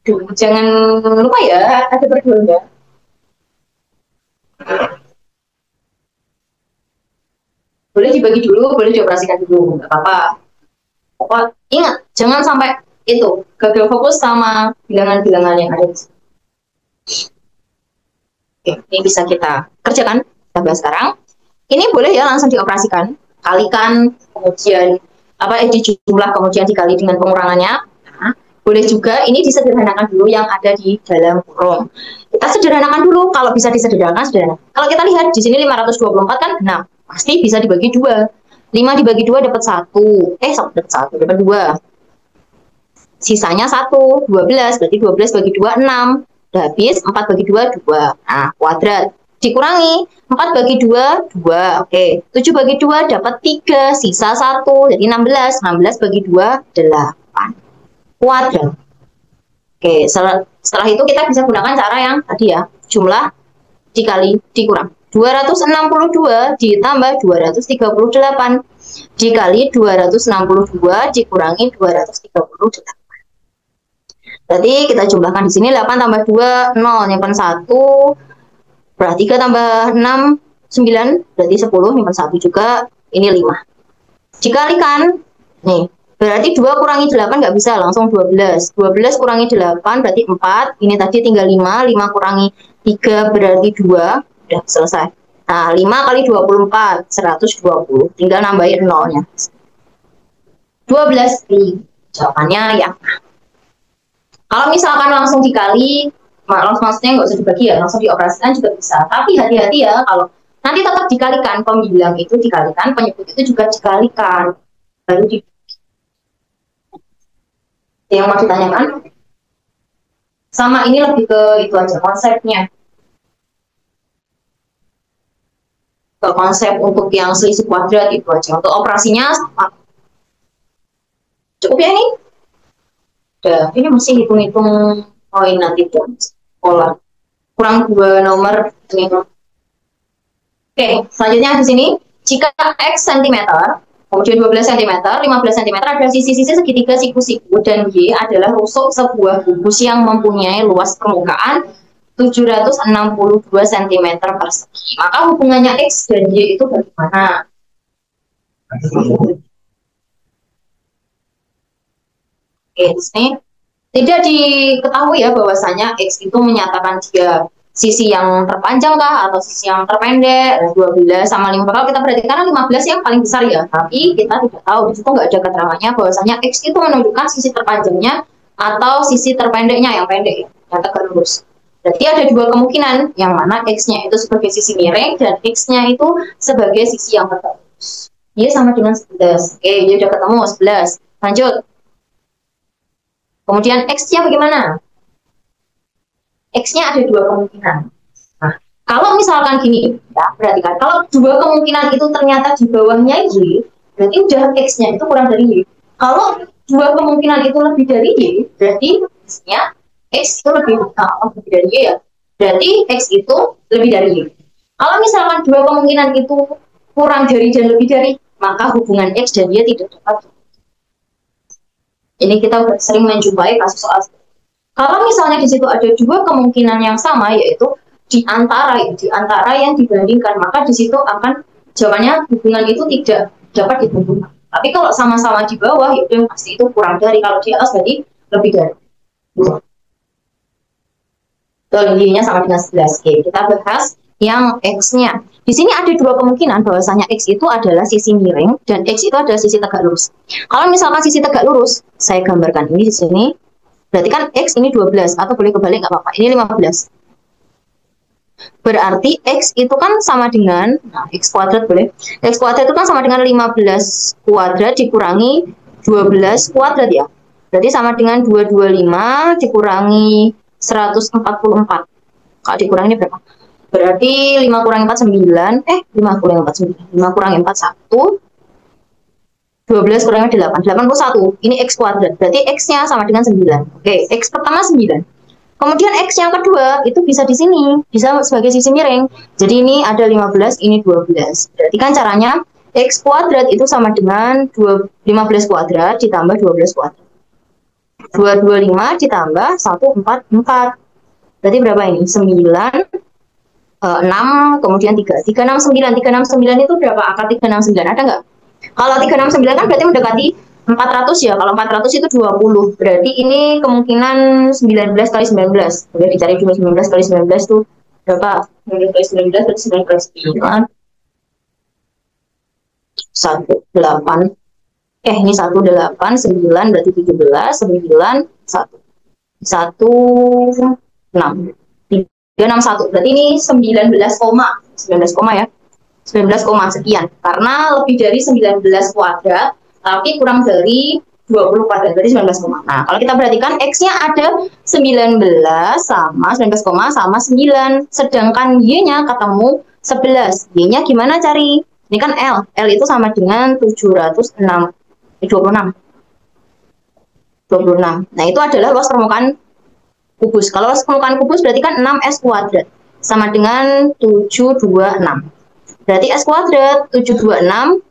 Duh, jangan lupa ya, ada berduanya. Boleh dibagi dulu, boleh dioperasikan dulu, nggak apa-apa. Pokoknya ingat, jangan sampai itu gagal fokus sama bilangan-bilangan yang ada di sini. Oke, ini bisa kita kerjakan. Kita bahas sekarang. Ini boleh ya langsung dioperasikan, kalikan, kemudian dijumlah, kemudian dikali dengan pengurangannya. Nah, boleh juga ini disederhanakan dulu yang ada di dalam kurung. Kita sederhanakan dulu, kalau bisa disederhanakan, sederhana. Kalau kita lihat di sini 524 kan genap, pasti bisa dibagi 2. 5 dibagi 2 dapat 1. Dapat 2. Sisanya 1, 12, berarti 12 bagi 2, 6. Udah habis, 4 bagi 2, 2. Nah, kuadrat. Dikurangi 4 bagi 2, 2. Oke, 7 bagi 2 dapat 3, sisa 1, jadi 16. 16 bagi 2, 8. Kuadrat. Oke, setelah itu kita bisa gunakan cara yang tadi ya, jumlah dikali dikurang. 262 ditambah 238 dikali 262 dikurangi 238. Berarti kita jumlahkan di sini 8 tambah 2, 0, nyimpan 1. Berarti 3 tambah 6, 9, berarti 10, nyimpan 1 juga, ini 5. Dikalikan, nih, berarti 2 kurangi 8 nggak bisa, langsung 12. 12 kurangi 8 berarti 4, ini tadi tinggal 5, 5 kurangi 3 berarti 2, udah selesai. Nah, 5 kali 24, 120, tinggal nambahin nolnya. 12, jawabannya ya. Kalau misalkan langsung dikali, maksudnya nggak usah dibagi ya, langsung dioperasikan juga bisa. Tapi hati-hati ya, kalau nanti tetap dikalikan, pembilang itu dikalikan, penyebut itu juga dikalikan. Baru di yang mau ditanyakan? Sama ini lebih ke itu aja, konsepnya. Ke konsep untuk yang selisih kuadrat itu aja. Untuk operasinya sama. Cukup ya ini? Udah, ini masih hitung-hitung poin nanti tuh. Pola kurang 2 nomor ini. Oke, selanjutnya di sini jika X cm, kemudian 12 cm, 15 cm ada sisi-sisi segitiga siku-siku dan Y adalah rusuk sebuah gugus yang mempunyai luas permukaan 762 cm persegi. Maka hubungannya X dan Y itu bagaimana? Oke, di sini tidak diketahui ya bahwasanya X itu menyatakan dia sisi yang terpanjang kah atau sisi yang terpendek. 12 sama 15, kalau kita perhatikan 15 yang paling besar ya, tapi kita tidak tahu, di situ nggak ada keterangannya bahwasanya X itu menunjukkan sisi terpanjangnya atau sisi terpendeknya yang pendek ya, yang tegak lurus. Jadi ada dua kemungkinan, yang mana X-nya itu sebagai sisi miring dan X-nya itu sebagai sisi yang tegak lurus. Dia sama dengan 11. Oke, dia udah ketemu 11. Lanjut. Kemudian X-nya bagaimana? X-nya ada dua kemungkinan. Nah, kalau misalkan gini, ya, perhatikan. Kalau dua kemungkinan itu ternyata di bawahnya Y, berarti udah X-nya itu kurang dari Y. Kalau dua kemungkinan itu lebih dari Y, berarti X-nya X itu lebih dari Y ya. Berarti X itu lebih dari Y. Kalau misalkan dua kemungkinan itu kurang dari dan lebih dari, maka hubungan X dan Y tidak dapat. Ini kita udah sering menjumpai kasus soal. Kalau misalnya di situ ada dua kemungkinan yang sama, yaitu di antara yang dibandingkan, maka di situ akan jawabannya hubungan itu tidak dapat ditentukan. Tapi kalau sama-sama di bawah, itu pasti itu kurang dari. Kalau di atas berarti lebih dari. Ininya sama dengan 11. Oke, kita bahas yang X-nya. Di sini ada dua kemungkinan bahwasanya X itu adalah sisi miring dan X itu adalah sisi tegak lurus. Kalau misalkan sisi tegak lurus, saya gambarkan ini di sini. Berarti kan X ini 12, atau boleh kebalik nggak apa-apa. Ini 15. Berarti X itu kan sama dengan, nah, X kuadrat boleh. X kuadrat itu kan sama dengan 15 kuadrat dikurangi 12 kuadrat ya. Berarti sama dengan 225 dikurangi 144. Kalau dikurangi ini berapa? Berarti 5 kurangi 4, 9. 5 kurangi 4, 9. 5 kurangi 4, 1. 12 kurangi 8, 81. Ini X kuadrat. Berarti X-nya sama dengan 9. Oke, X pertama 9. Kemudian X yang kedua itu bisa di sini. Bisa sebagai sisi miring. Jadi ini ada 15, ini 12. Berarti kan caranya X kuadrat itu sama dengan 15 kuadrat ditambah 12 kuadrat. 225 ditambah 144. Berarti berapa ini? 9, 6, kemudian 3. 369. 369 itu berapa akar 369? Ada nggak? Kalau 369 kan berarti mendekati 400 ya. Kalau 400 itu 20. Berarti ini kemungkinan 19 kali 19. Boleh dicari dulu 19 kali 19 itu berapa? 19 kali 19 berarti 19 kali 9. 18. Ini 18, 9 berarti 17, 9, 1. 1, 6. 361. Berarti ini 19 koma ya. 19, sekian. Karena lebih dari 19 kuadrat, tapi kurang dari 20 kuadrat, berarti 19, Nah, kalau kita perhatikan X-nya ada 19 sama 19, sama 9. Sedangkan Y-nya ketemu 11. Y-nya gimana cari? Ini kan L. L itu sama dengan 706. 26. Nah, itu adalah luas permukaan kubus. Kalau luas permukaan kubus berarti kan 6S kuadrat. Sama dengan 726. Berarti S kuadrat 726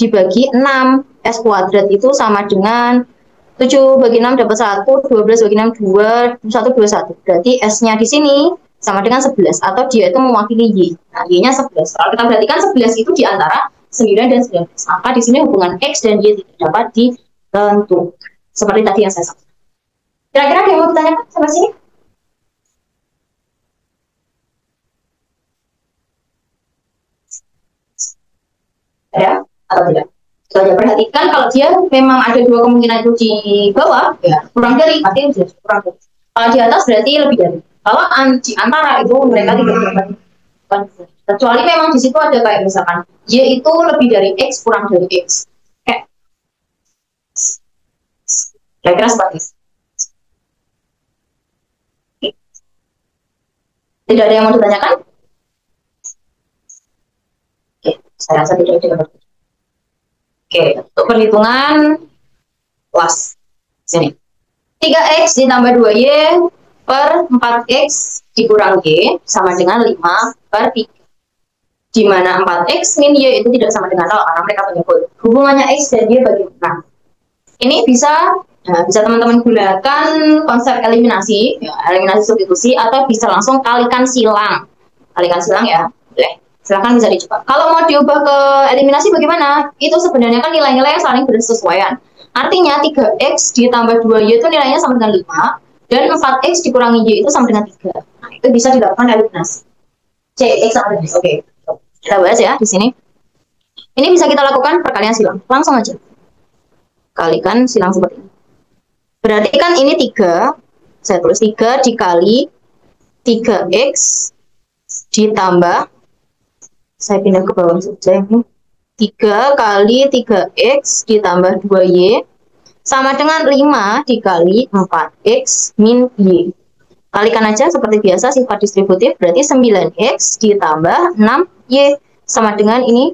dibagi 6. S kuadrat itu sama dengan 7 bagi 6 dapat 1, 12 bagi 6 2, 1, 21. Berarti S-nya di sini sama dengan 11, atau dia itu mewakili Y. Nah, Y-nya 11. Kalau kita perhatikan 11 itu di antara 9 dan 19. Maka di sini hubungan X dan Y tidak dapat ditentukan. Seperti tadi yang saya sampaikan. Kira-kira ada yang mau ditanyakan sampai sini? Ada atau tidak? Saja perhatikan kalau dia memang ada dua kemungkinan itu di bawah, ya kurang dari, pasti sudah kurang dari. Kalau di atas berarti lebih dari. Kalau di antara itu mereka tidak dapat. Kecuali memang di situ ada kayak misalkan Y itu lebih dari X kurang dari X. Kira-kira seperti itu. Tidak ada yang mau ditanyakan? Oke, saya rasa tidak ada. Oke, untuk perhitungan luas. Sini. 3X ditambah 2Y per 4X dikurang Y sama dengan 5 per 3. Di mana 4X min Y itu tidak sama dengan 0 karena mereka menyebut hubungannya X dan Y bagaimana. Ini bisa teman-teman gunakan konsep eliminasi, ya, eliminasi substitusi, atau bisa langsung kalikan silang. Kalikan silang ya, boleh. Silahkan bisa dicoba. Kalau mau diubah ke eliminasi bagaimana? Itu sebenarnya kan nilai-nilai yang saling bersesuaian. Artinya 3X ditambah 2Y itu nilainya sama dengan 5, dan 4X dikurangi Y itu sama dengan 3. Nah, itu bisa dilakukan eliminasi. X sama dengan Oke. Kita bahas ya di sini. Ini bisa kita lakukan perkalian silang. Langsung aja. Kalikan silang seperti ini. Berarti kan ini 3. Saya tulis 3 dikali 3X ditambah, saya pindah ke bawah saja ini, 3 kali 3X ditambah 2Y sama dengan 5 dikali 4X min Y. Kalikan aja seperti biasa sifat distributif, berarti 9X ditambah 6Y sama dengan ini,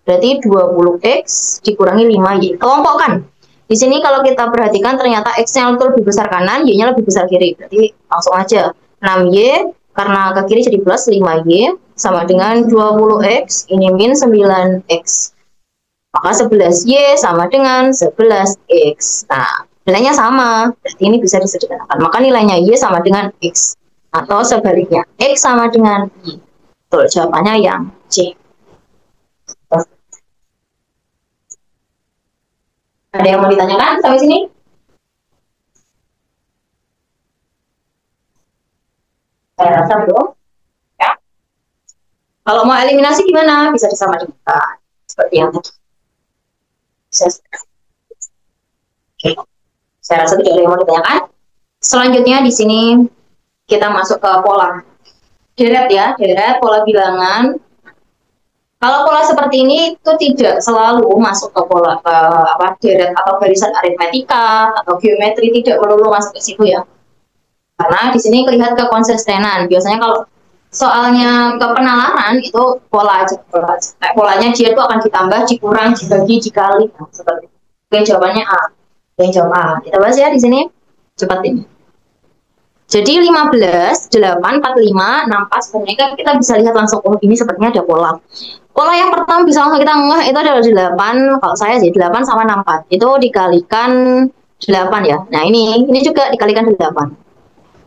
berarti 20X dikurangi 5Y. Kelompokkan. Di sini kalau kita perhatikan ternyata X-nya itu lebih besar kanan, Y-nya lebih besar kiri. Berarti langsung aja 6Y, karena ke kiri jadi plus 5Y, sama dengan 20X, ini min 9X. Maka 11Y sama dengan 11X. Nah, nilainya sama, berarti ini bisa disederhanakan. Maka nilainya Y sama dengan X. Atau sebaliknya, X sama dengan Y. Betul, jawabannya yang C. Ada yang mau ditanyakan sampai sini? Saya rasa belum. Ya. Kalau mau eliminasi gimana? Bisa disamakan. Seperti yang tadi. Oke. Saya rasa tidak ada yang mau ditanyakan. Selanjutnya di sini kita masuk ke pola deret ya, deret pola bilangan. Kalau pola seperti ini itu tidak selalu masuk ke pola deret atau barisan aritmetika atau geometri, tidak perlu masuk ke situ ya. Karena di sini kelihatan kekonsistenan. Biasanya kalau soalnya ke penalaran itu pola aja, polanya dia itu akan ditambah, dikurang, dibagi, dikali, nah, seperti itu. Oke, jawabannya A. Oke, jawab A. Kita bahas ya di sini. Cepat ini. Jadi 15, 8, 45, 64, sebenarnya kita bisa lihat langsung, oh ini sepertinya ada pola. Pola yang pertama bisa langsung kita ngeh itu adalah 8, kalau saya sih 8 sama 64. Itu dikalikan 8 ya. Nah ini juga dikalikan 8.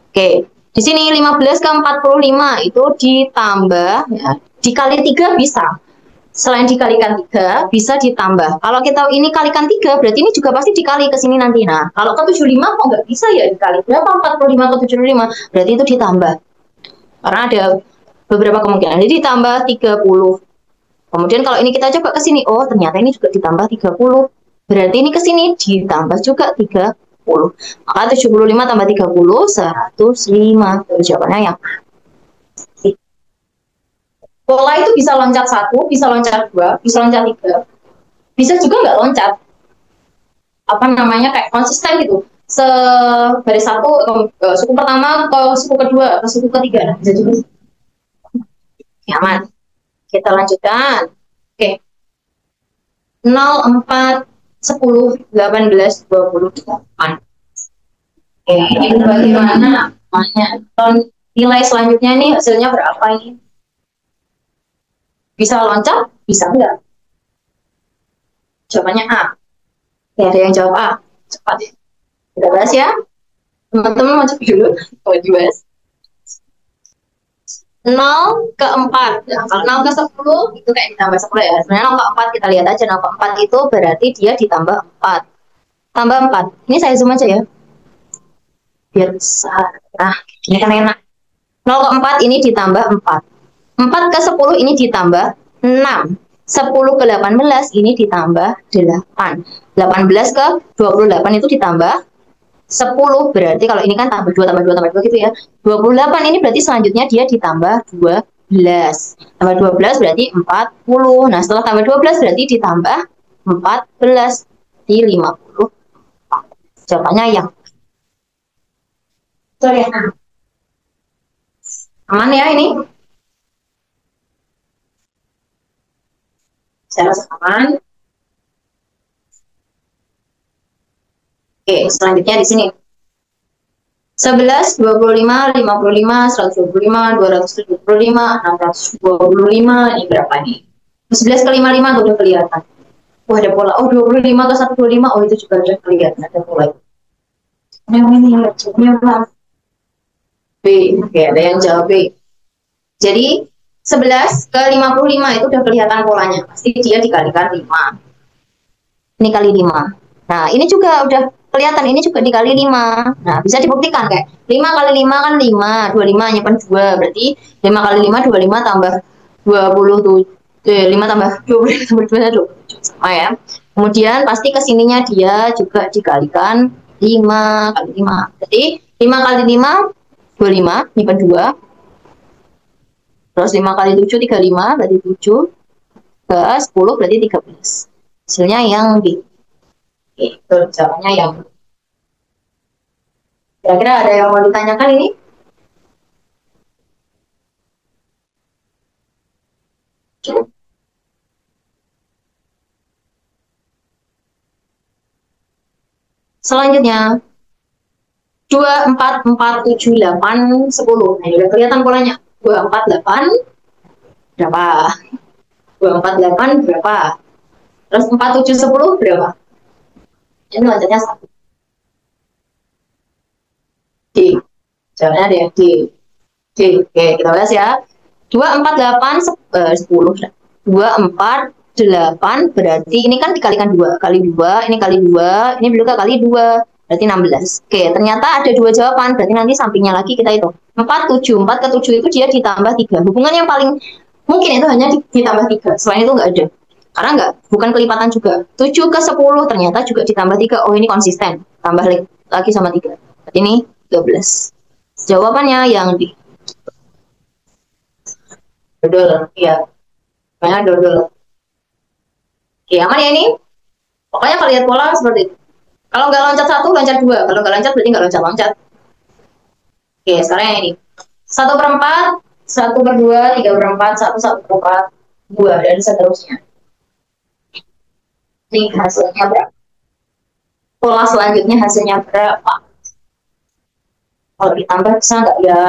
Oke, di sini 15 ke 45 itu ditambah, ya, dikali 3 bisa. Selain dikalikan 3, bisa ditambah. Kalau kita ini kalikan 3, berarti ini juga pasti dikali ke sini nanti. Nah, kalau ke 75 kok nggak bisa ya dikali? Berapa 45 ke 75? Berarti itu ditambah. Karena ada beberapa kemungkinan. Jadi ditambah 30. Kemudian kalau ini kita coba ke sini, oh ternyata ini juga ditambah 30. Berarti ini ke sini ditambah juga 30. Maka 75 tambah 30, 105. Jawabannya yang pola itu bisa loncat 1, bisa loncat 2, bisa loncat 3. Bisa juga nggak loncat. Apa namanya, kayak konsisten gitu. Baris 1, suku pertama ke suku kedua, ke suku ketiga. Nah, bisa juga. Aman. Kita lanjutkan. Oke. 0, 4, 10, 18, 28. Oke, ini bagaimana namanya? Nilai selanjutnya nih hasilnya berapa ini? Bisa loncat? Bisa enggak? Jawabannya A. Ya, ada yang jawab A. Cepat ya. Kita bahas ya. Teman-teman mau coba dulu. Mau dibahas. 0 ke 4. Nah, kalau 0 ke 10 itu kayak ditambah 10 ya. Sebenarnya 0 ke 4 kita lihat aja. 0 ke 4 itu berarti dia ditambah 4. Tambah 4. Ini saya zoom aja ya. Biar besar. Nah, ini kan enak. 0 ke 4 ini ditambah 4. 4 ke 10 ini ditambah 6. 10 ke 18 ini ditambah 8. 18 ke 28 itu ditambah 10. Berarti kalau ini kan tambah 2, tambah 2, tambah 2 gitu ya. 28 ini berarti selanjutnya dia ditambah 12. Tambah 12 berarti 40. Nah, setelah tambah 12 berarti ditambah 14. Di 50. Jawabannya yang betul ya. Aman ya ini? Saya rasa aman. Oke, selanjutnya di sini. 11, 25, 55, 125, 275, 625, ini berapa nih? 11 ke 55 udah kelihatan. Oh, ada pola. Oh, 25 ke 125, oh itu juga udah kelihatan, ada pola. Ini B, oke, ada yang jawab B. Jadi 11 ke 55 itu udah kelihatan polanya. Pasti dia dikalikan 5. Ini kali 5. Nah, ini juga udah kelihatan, ini juga dikali 5. Nah, bisa dibuktikan kayak 5 kali 5 kan 5, 25 nyimpan 2. Berarti 5 kali 5, 25 tambah 27. 5 tambah 20 tambah 21. Sama ya. Kemudian pasti kesininya dia juga dikalikan 5 kali 5. Jadi 5 kali 5, 25, nyimpan 2. Terus 5 kali 7, 35, berarti 7. Ke 10, berarti 13. Hasilnya yang B. Itu jawabannya yang. Kira-kira ada yang mau ditanyakan ini? Selanjutnya, 2, 4, 4, 7, 8, 10. Nah, ini udah kelihatan polanya. 2, 4, 8 berapa? 2, 4, 8 berapa? Terus 4, 7, 10 berapa? Ini loncatnya 1. D. Jawabannya ada yang D. D. Oke, kita bahas ya. 2, 4, 8, 10. 2, 4, 8 berarti ini kan dikalikan 2. Kali 2, ini kali 2, ini juga kali 2. Berarti 16. Oke, ternyata ada 2 jawaban. Berarti nanti sampingnya lagi kita hitung. 4, 7. 4 ke 7 itu dia ditambah 3. Hubungan yang paling mungkin itu hanya ditambah 3. Selain itu nggak ada. Karena bukan kelipatan juga. 7 ke 10 ternyata juga ditambah 3. Oh, ini konsisten. Tambah lagi sama 3. Berarti ini 12. Jawabannya yang di dodol. Iya. Banyak dodol. Oke, aman ya ini? Pokoknya kalau lihat pola seperti itu. Kalau nggak loncat 1, loncat 2. Kalau nggak loncat, berarti nggak loncat-loncat. Oke, sekarang yang ini. 1/4, 1/2, 3/4, 1/4, 2, dan seterusnya. Ini hasilnya berapa? Pola selanjutnya hasilnya berapa? Kalau ditambah bisa nggak ya?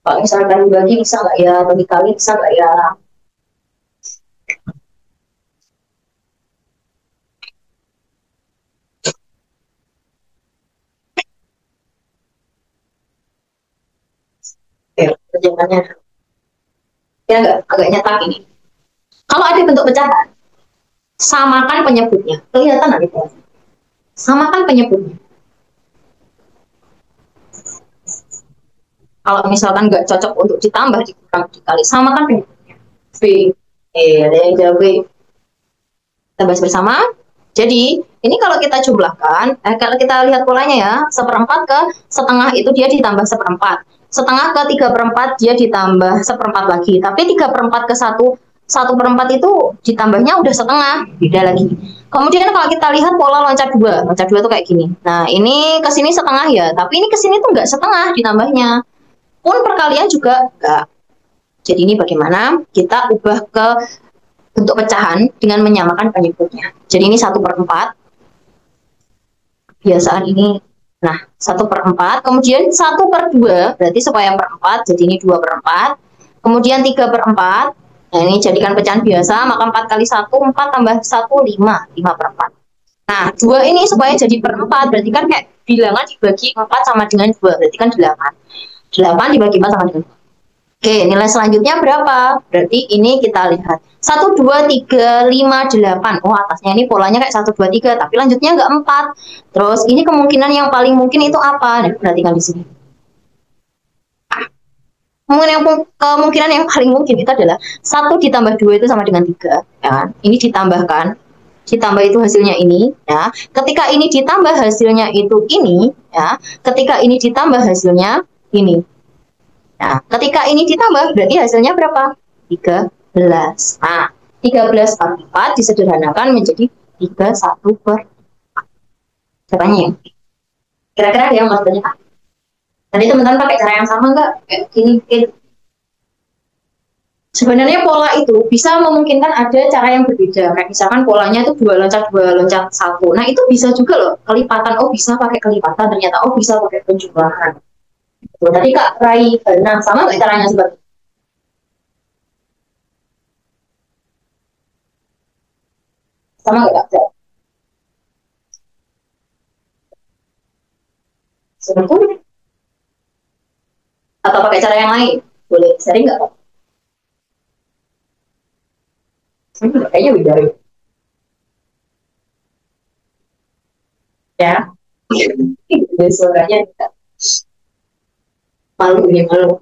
Kalau misalkan dibagi bisa nggak ya? Bagi kali bisa nggak ya? Oke, perjalanannya. Ya nggak? Agak nyetak ini. Kalau ada bentuk pecahan, samakan penyebutnya. Kelihatan nanti. Samakan penyebutnya. Kalau misalkan nggak cocok untuk ditambah, dikurang, dikali, samakan penyebutnya. B. Ada yang jawab B. Kita bahas bersama. Jadi, ini kalau kita jumlahkan, kalau kita lihat polanya ya, 1/4 ke setengah itu dia ditambah 1/4. Setengah ke 3/4 dia ditambah 1/4 lagi. Tapi 3/4 ke 1/4 itu ditambahnya udah setengah, beda lagi. Kemudian kalau kita lihat pola loncat 2. Loncat 2 tuh kayak gini. Nah, ini ke sini setengah ya, tapi ini ke sini tuh nggak setengah ditambahnya. Pun perkalian juga enggak. Jadi ini bagaimana kita ubah ke bentuk pecahan dengan menyamakan penyebutnya. Jadi ini 1/4. Kebiasaan ini. Nah, 1/4. Kemudian 1/2. Berarti supaya per 4. Jadi ini 2/4. Kemudian 3/4. Nah, ini jadikan pecahan biasa. Maka 4 kali 1, 4 tambah 1, 5. 5/4. Nah, 2 ini supaya jadi per 4. Berarti kan kayak bilangan dibagi 4 sama dengan 2. Berarti kan 8. 8 dibagi 4 sama dengan 2. Oke, nilai selanjutnya berapa? Berarti ini kita lihat. 1, 2, 3, 5, 8. Oh, atasnya ini polanya kayak 1, 2, 3. Tapi lanjutnya nggak 4. Terus ini kemungkinan yang paling mungkin itu apa? Nah, perhatikan di sini. Kemungkinan yang paling mungkin itu adalah 1 ditambah 2 itu sama dengan 3. Ya. Ini ditambahkan. Ditambah itu hasilnya ini. Ya. Ketika ini ditambah hasilnya itu ini. Ya. Ketika ini ditambah hasilnya ini. Nah, ketika ini ditambah, berarti hasilnya berapa? 13. Nah, 13 kali 4 disederhanakan menjadi 31/4. Caranya ya. Kira-kira ada yang mau bertanya? Tadi teman-teman pakai cara yang sama nggak? Kayak gini, gitu. Sebenarnya pola itu bisa memungkinkan ada cara yang berbeda. Kayak misalkan polanya itu 2 loncat 1. Nah, itu bisa juga loh. Kelipatan, oh bisa pakai kelipatan. Ternyata, oh bisa pakai penjumlahan. Tadi Kak Rai, nah sama nggak caranya seperti sama nggak Kak? Sebetulnya atau pakai cara yang lain? Boleh sharing nggak Kak? Kayaknya beda ya. Suaranya malu ini malu.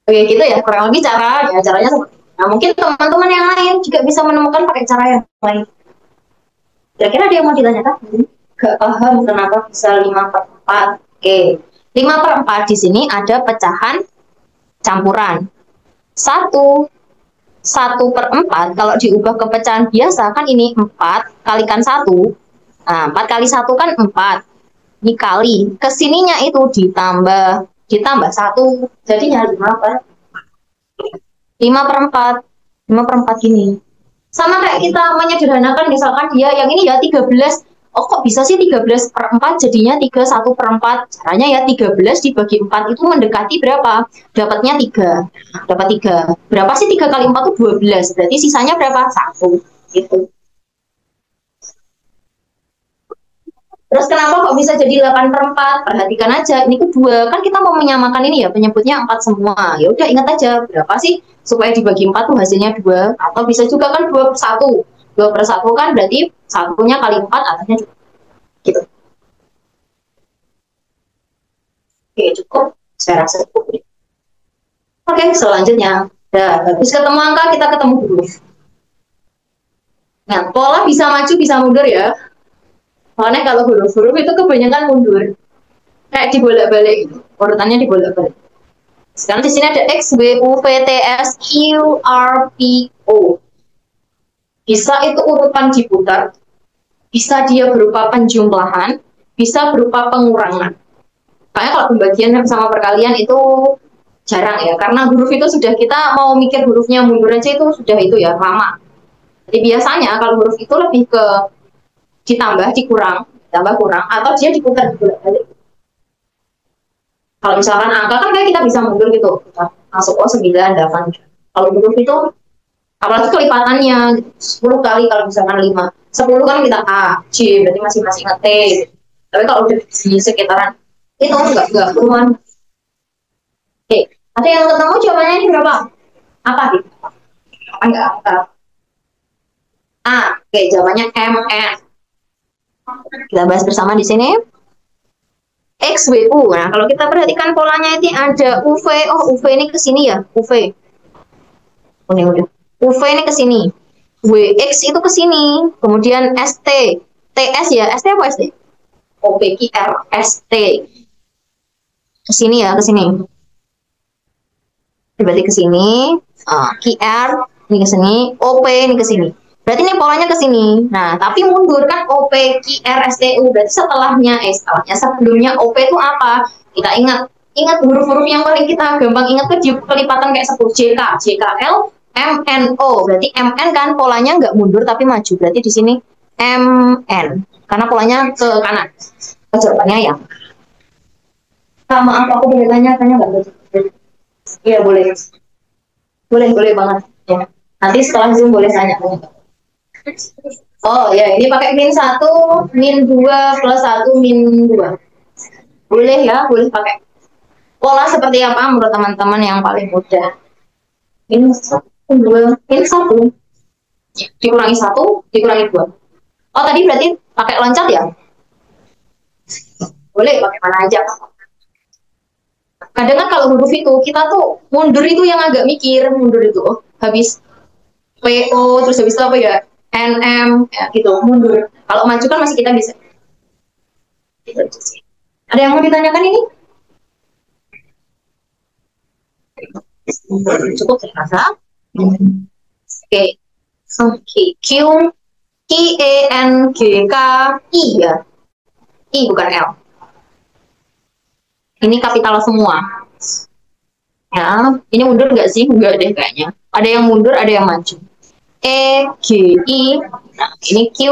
Oke gitu ya, kurang lebih caranya seperti. Nah mungkin teman-teman yang lain juga bisa menemukan pakai cara yang lain. Kira-kira ada yang mau ditanyakan? Gak paham kenapa bisa 5/4. Oke, 5/4 di sini ada pecahan campuran. 1, 1/4 kalau diubah ke pecahan biasa kan ini 4 kalikan 1. Nah, 4 kali 1 kan 4. Dikali kesininya itu ditambah 1. Jadinya 5/4. 5/4 gini. Sama kayak kita menyederhanakan misalkan dia yang ini ya 13. Oh kok bisa sih 13/4 jadinya 31/4. Caranya ya 13 dibagi 4 itu mendekati berapa? Dapatnya 3. Dapat 3. Berapa sih 3 kali 4 itu 12. Berarti sisanya berapa? 1. Gitu. Terus kenapa kok bisa jadi 8/4? Perhatikan aja, ini kedua. Kan kita mau menyamakan ini ya, penyebutnya 4 semua. Ya udah ingat aja, berapa sih supaya dibagi 4 tuh hasilnya 2. Atau bisa juga kan 2/1. 2/1 kan berarti satunya kali 4, atasnya juga. Gitu. Oke, cukup. Saya rasa cukup. Oke, selanjutnya. Nah, habis ketemu angka, kita ketemu huruf. Nah, pola bisa maju, bisa mundur ya. Soalnya kalau huruf-huruf itu kebanyakan mundur. Kayak dibolak-balik gitu. Urutannya dibolak-balik. Sekarang di sini ada X, W, U, V, T, S, Q, R, P, O. Bisa itu urutan diputar, bisa dia berupa penjumlahan, bisa berupa pengurangan. Makanya kalau pembagian sama perkalian itu jarang ya, karena huruf itu sudah kita mau mikir hurufnya mundur aja itu sudah itu ya, lama. Jadi biasanya kalau huruf itu lebih ke ditambah, dikurang, tambah kurang, atau dia diputar bolak-balik. Kalau misalkan angka kan kayak kita bisa mundur gitu, kita masuk 9, 8. Kalau huruf itu, apalagi kelipatannya, 10 kali kalau misalkan 5. 10 kan kita A, C, berarti masing-masing T. Tapi kalau udah di sekitaran, itu enggak perubahan. Oke, ada yang ketemu jawabannya ini berapa? Apa gitu? Apa enggak angka? A, oke, jawabannya MN. Kita bahas bersama di sini. X, W, U. Nah, kalau kita perhatikan polanya ini ada UV. Oh, UV ini ke sini ya, UV. Udah. UV ini ke sini. WX itu ke sini. Kemudian ST. TS ya. ST apa ST? OPQR. ST. Ke sini ya, ke sini. Berarti ke sini. QR ini ke sini. OP ini ke sini. Berarti ini polanya ke sini. Nah, tapi mundur kan OP, QR, STU. Berarti setelahnya, sebelumnya OP itu apa? Kita ingat huruf-huruf yang paling kita gampang ingat tuh kelipatan kayak 10 JK, JKL, MNO. Berarti MN kan polanya nggak mundur tapi maju. Berarti di sini MN. Karena polanya ke kanan. Jawabannya ya. Maaf, aku boleh tanya nggak? Iya, boleh. Boleh banget. Ya. Nanti setelah Zoom boleh tanya. Oh ya, ini pakai min 1, min 2, plus 1, min 2. Boleh ya, boleh pakai. Pola seperti apa menurut teman-teman yang paling mudah? Min 1, min 1. Dikurangi 1, dikurangi 2. Oh, tadi berarti pakai loncat ya? Boleh, pakai mana aja. Kadang kan kalau huruf itu, kita tuh mundur itu yang agak mikir, mundur itu. Oh, habis PO, terus habis itu apa ya? NM, ya gitu, mundur. Kalau maju kan masih kita bisa. Gitu. Ada yang mau ditanyakan ini? Cukup saya rasa. Oke. Q, E, N, G, K, I ya. I bukan L. Ini kapital semua. Ya, ini mundur nggak sih? Enggak deh kayaknya. Ada yang mundur, ada yang maju. E, G, I. Nah, ini Q,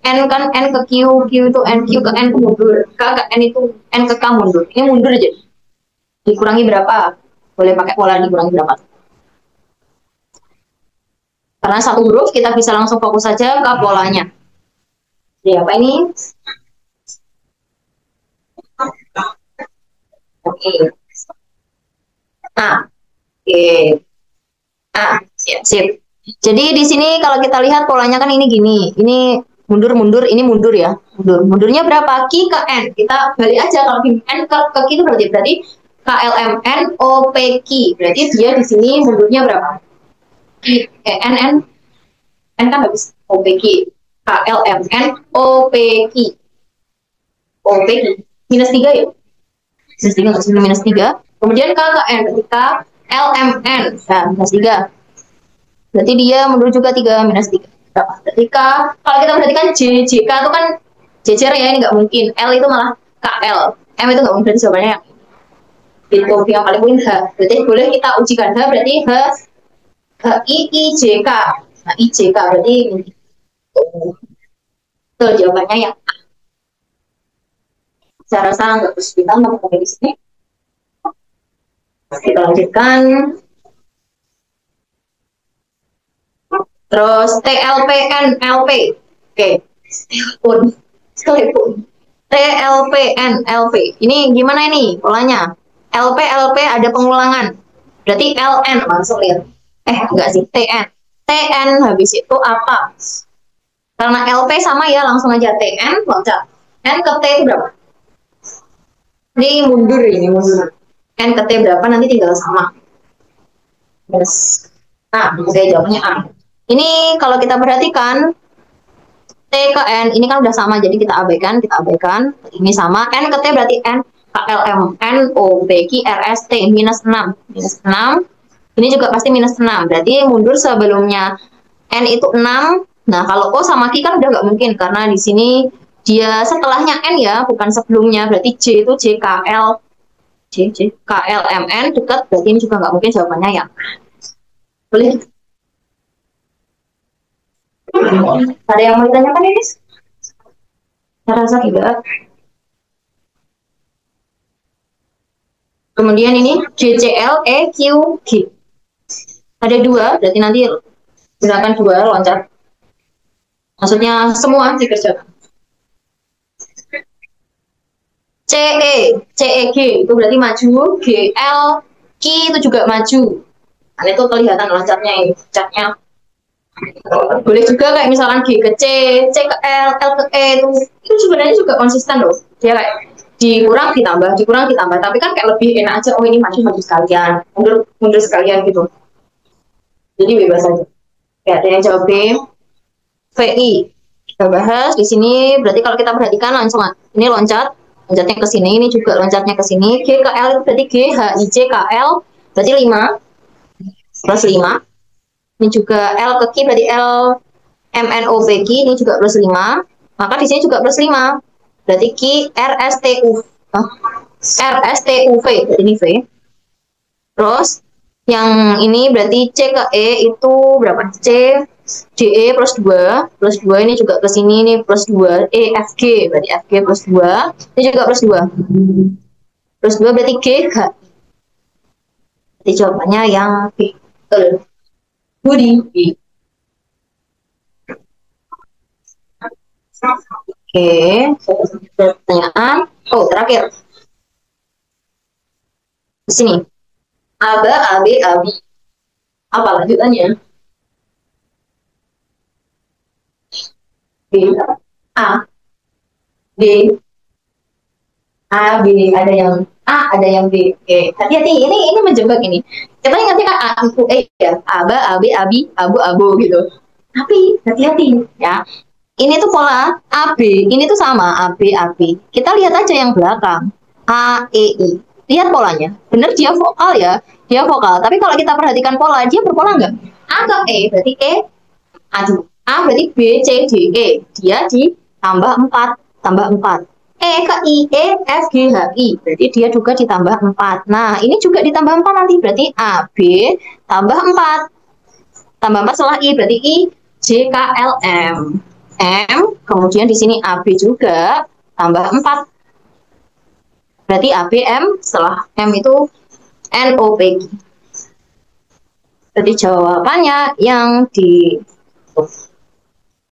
N kan N ke Q, Q itu N, Q ke N mundur. K ke N itu N ke K mundur. Ini mundur aja. Dikurangi berapa? Boleh pakai pola dikurangi berapa? Karena satu huruf kita bisa langsung fokus saja ke polanya. Jadi apa ini? Oke. A. Oke. A. Sip. Jadi di sini kalau kita lihat polanya kan ini gini. Ini mundur, ini mundur ya. Mundurnya berapa? Q ke N. Kita balik aja kalau N ke Q itu berarti KLMN OPQ. Berarti dia di sini mundurnya berapa? N kan habis OPQ. KLMN OPQ. OPQ. Minus 3 ya? Minus 3 nggak sih? Minus 3. Kemudian K ke N. Berarti KLMN. Nah, minus 3. Berarti dia mundur juga 3 minus 3. Berapa? Ketika kalau kita perhatikan JK itu kan jejer ya, ini nggak mungkin. L itu malah KL. M itu nggak mungkin, jawabannya yang itu yang paling mungkin H. Berarti boleh kita ujikan H, berarti H I I J K. Nah, I J K berarti itu jawabannya yang A. Saya rasa nggak kesulitan teman-teman di sini. Kita lanjutkan. Terus TLPN LP. Oke. Sekalipun. TLPN LP. Ini gimana ini polanya? LP LP ada pengulangan. Berarti LN langsung lihat. Enggak sih, TN. TN habis itu apa? Karena LP sama ya, langsung aja TN loncat. N ke T itu berapa? Ini mundur, ini mundur. N ke T berapa nanti tinggal sama. Yes. Nah, oke, jawabannya A. Ini kalau kita perhatikan T ke N ini kan udah sama, jadi kita abaikan, Ini sama. N ke T berarti N KLM N O P Q R S T minus 6. Minus 6. Ini juga pasti minus 6. Berarti mundur sebelumnya N itu 6. Nah, kalau O sama Q kan udah nggak mungkin karena di sini dia setelahnya N ya, bukan sebelumnya. Berarti J itu JKL KLMN dekat, berarti ini juga nggak mungkin, jawabannya yang boleh. Ada yang mau ditanyakan ini? Saya rasa tidak. Kemudian ini JCL EQ G. Ada 2, berarti nanti gerakan 2 loncat. Maksudnya semua dikerjakan. CEG itu berarti maju, GL Q itu juga maju. Nah, itu kelihatan loncatnya ini, catnya. Boleh juga kayak misalkan G ke C, C ke L, L ke E itu sebenarnya juga konsisten loh. Dia kayak dikurang ditambah, tapi kan kayak lebih enak aja. Oh, ini maju sekalian, mundur sekalian gitu. Jadi bebas aja. Kayak ada yang jawab B, VI. Kita bahas di sini. Berarti kalau kita perhatikan langsung ini loncatnya ke sini, ini juga loncatnya ke sini. G ke L itu berarti G H I J K L berarti 5 plus 5. Ini juga L ke Q berarti L M N O P Q ini juga plus 5. Maka di sini juga plus 5. Berarti Q R S T U V berarti ini V. Terus yang ini berarti C ke E itu berapa? C DE plus 2 ini juga ke sini, ini plus 2 E F G berarti F G plus 2 ini juga plus 2 berarti G H. Jadi jawabannya yang B. Budi. Oke, pertanyaan. Oh, terakhir. Di sini. Aba, AB, abi. Apa lanjutannya? B, A, B, A, B. Ada yang A, ada yang B. Oke, hati-hati. Ini menjebak ini. Kita ingatnya kan A, itu E ya. Aba, AB, abi, abu, abu gitu. Tapi hati-hati ya. Ini tuh pola AB, ini tuh sama AB, AB. Kita lihat aja yang belakang. A, E, I. Lihat polanya. Bener dia vokal ya. Dia vokal. Tapi kalau kita perhatikan pola, dia berpola nggak? A ke E, berarti E. Aduh. A berarti B, C, D, E. Dia ditambah 4. Tambah 4. E ke I, E, F, G, H, I. Berarti dia juga ditambah 4. Nah, ini juga ditambah 4 nanti. Berarti A, B, tambah 4. Tambah 4 setelah I. Berarti I, J, K, L, M. M, kemudian di sini AB juga tambah 4. Berarti AB M, setelah M itu NOP. Jadi jawabannya yang di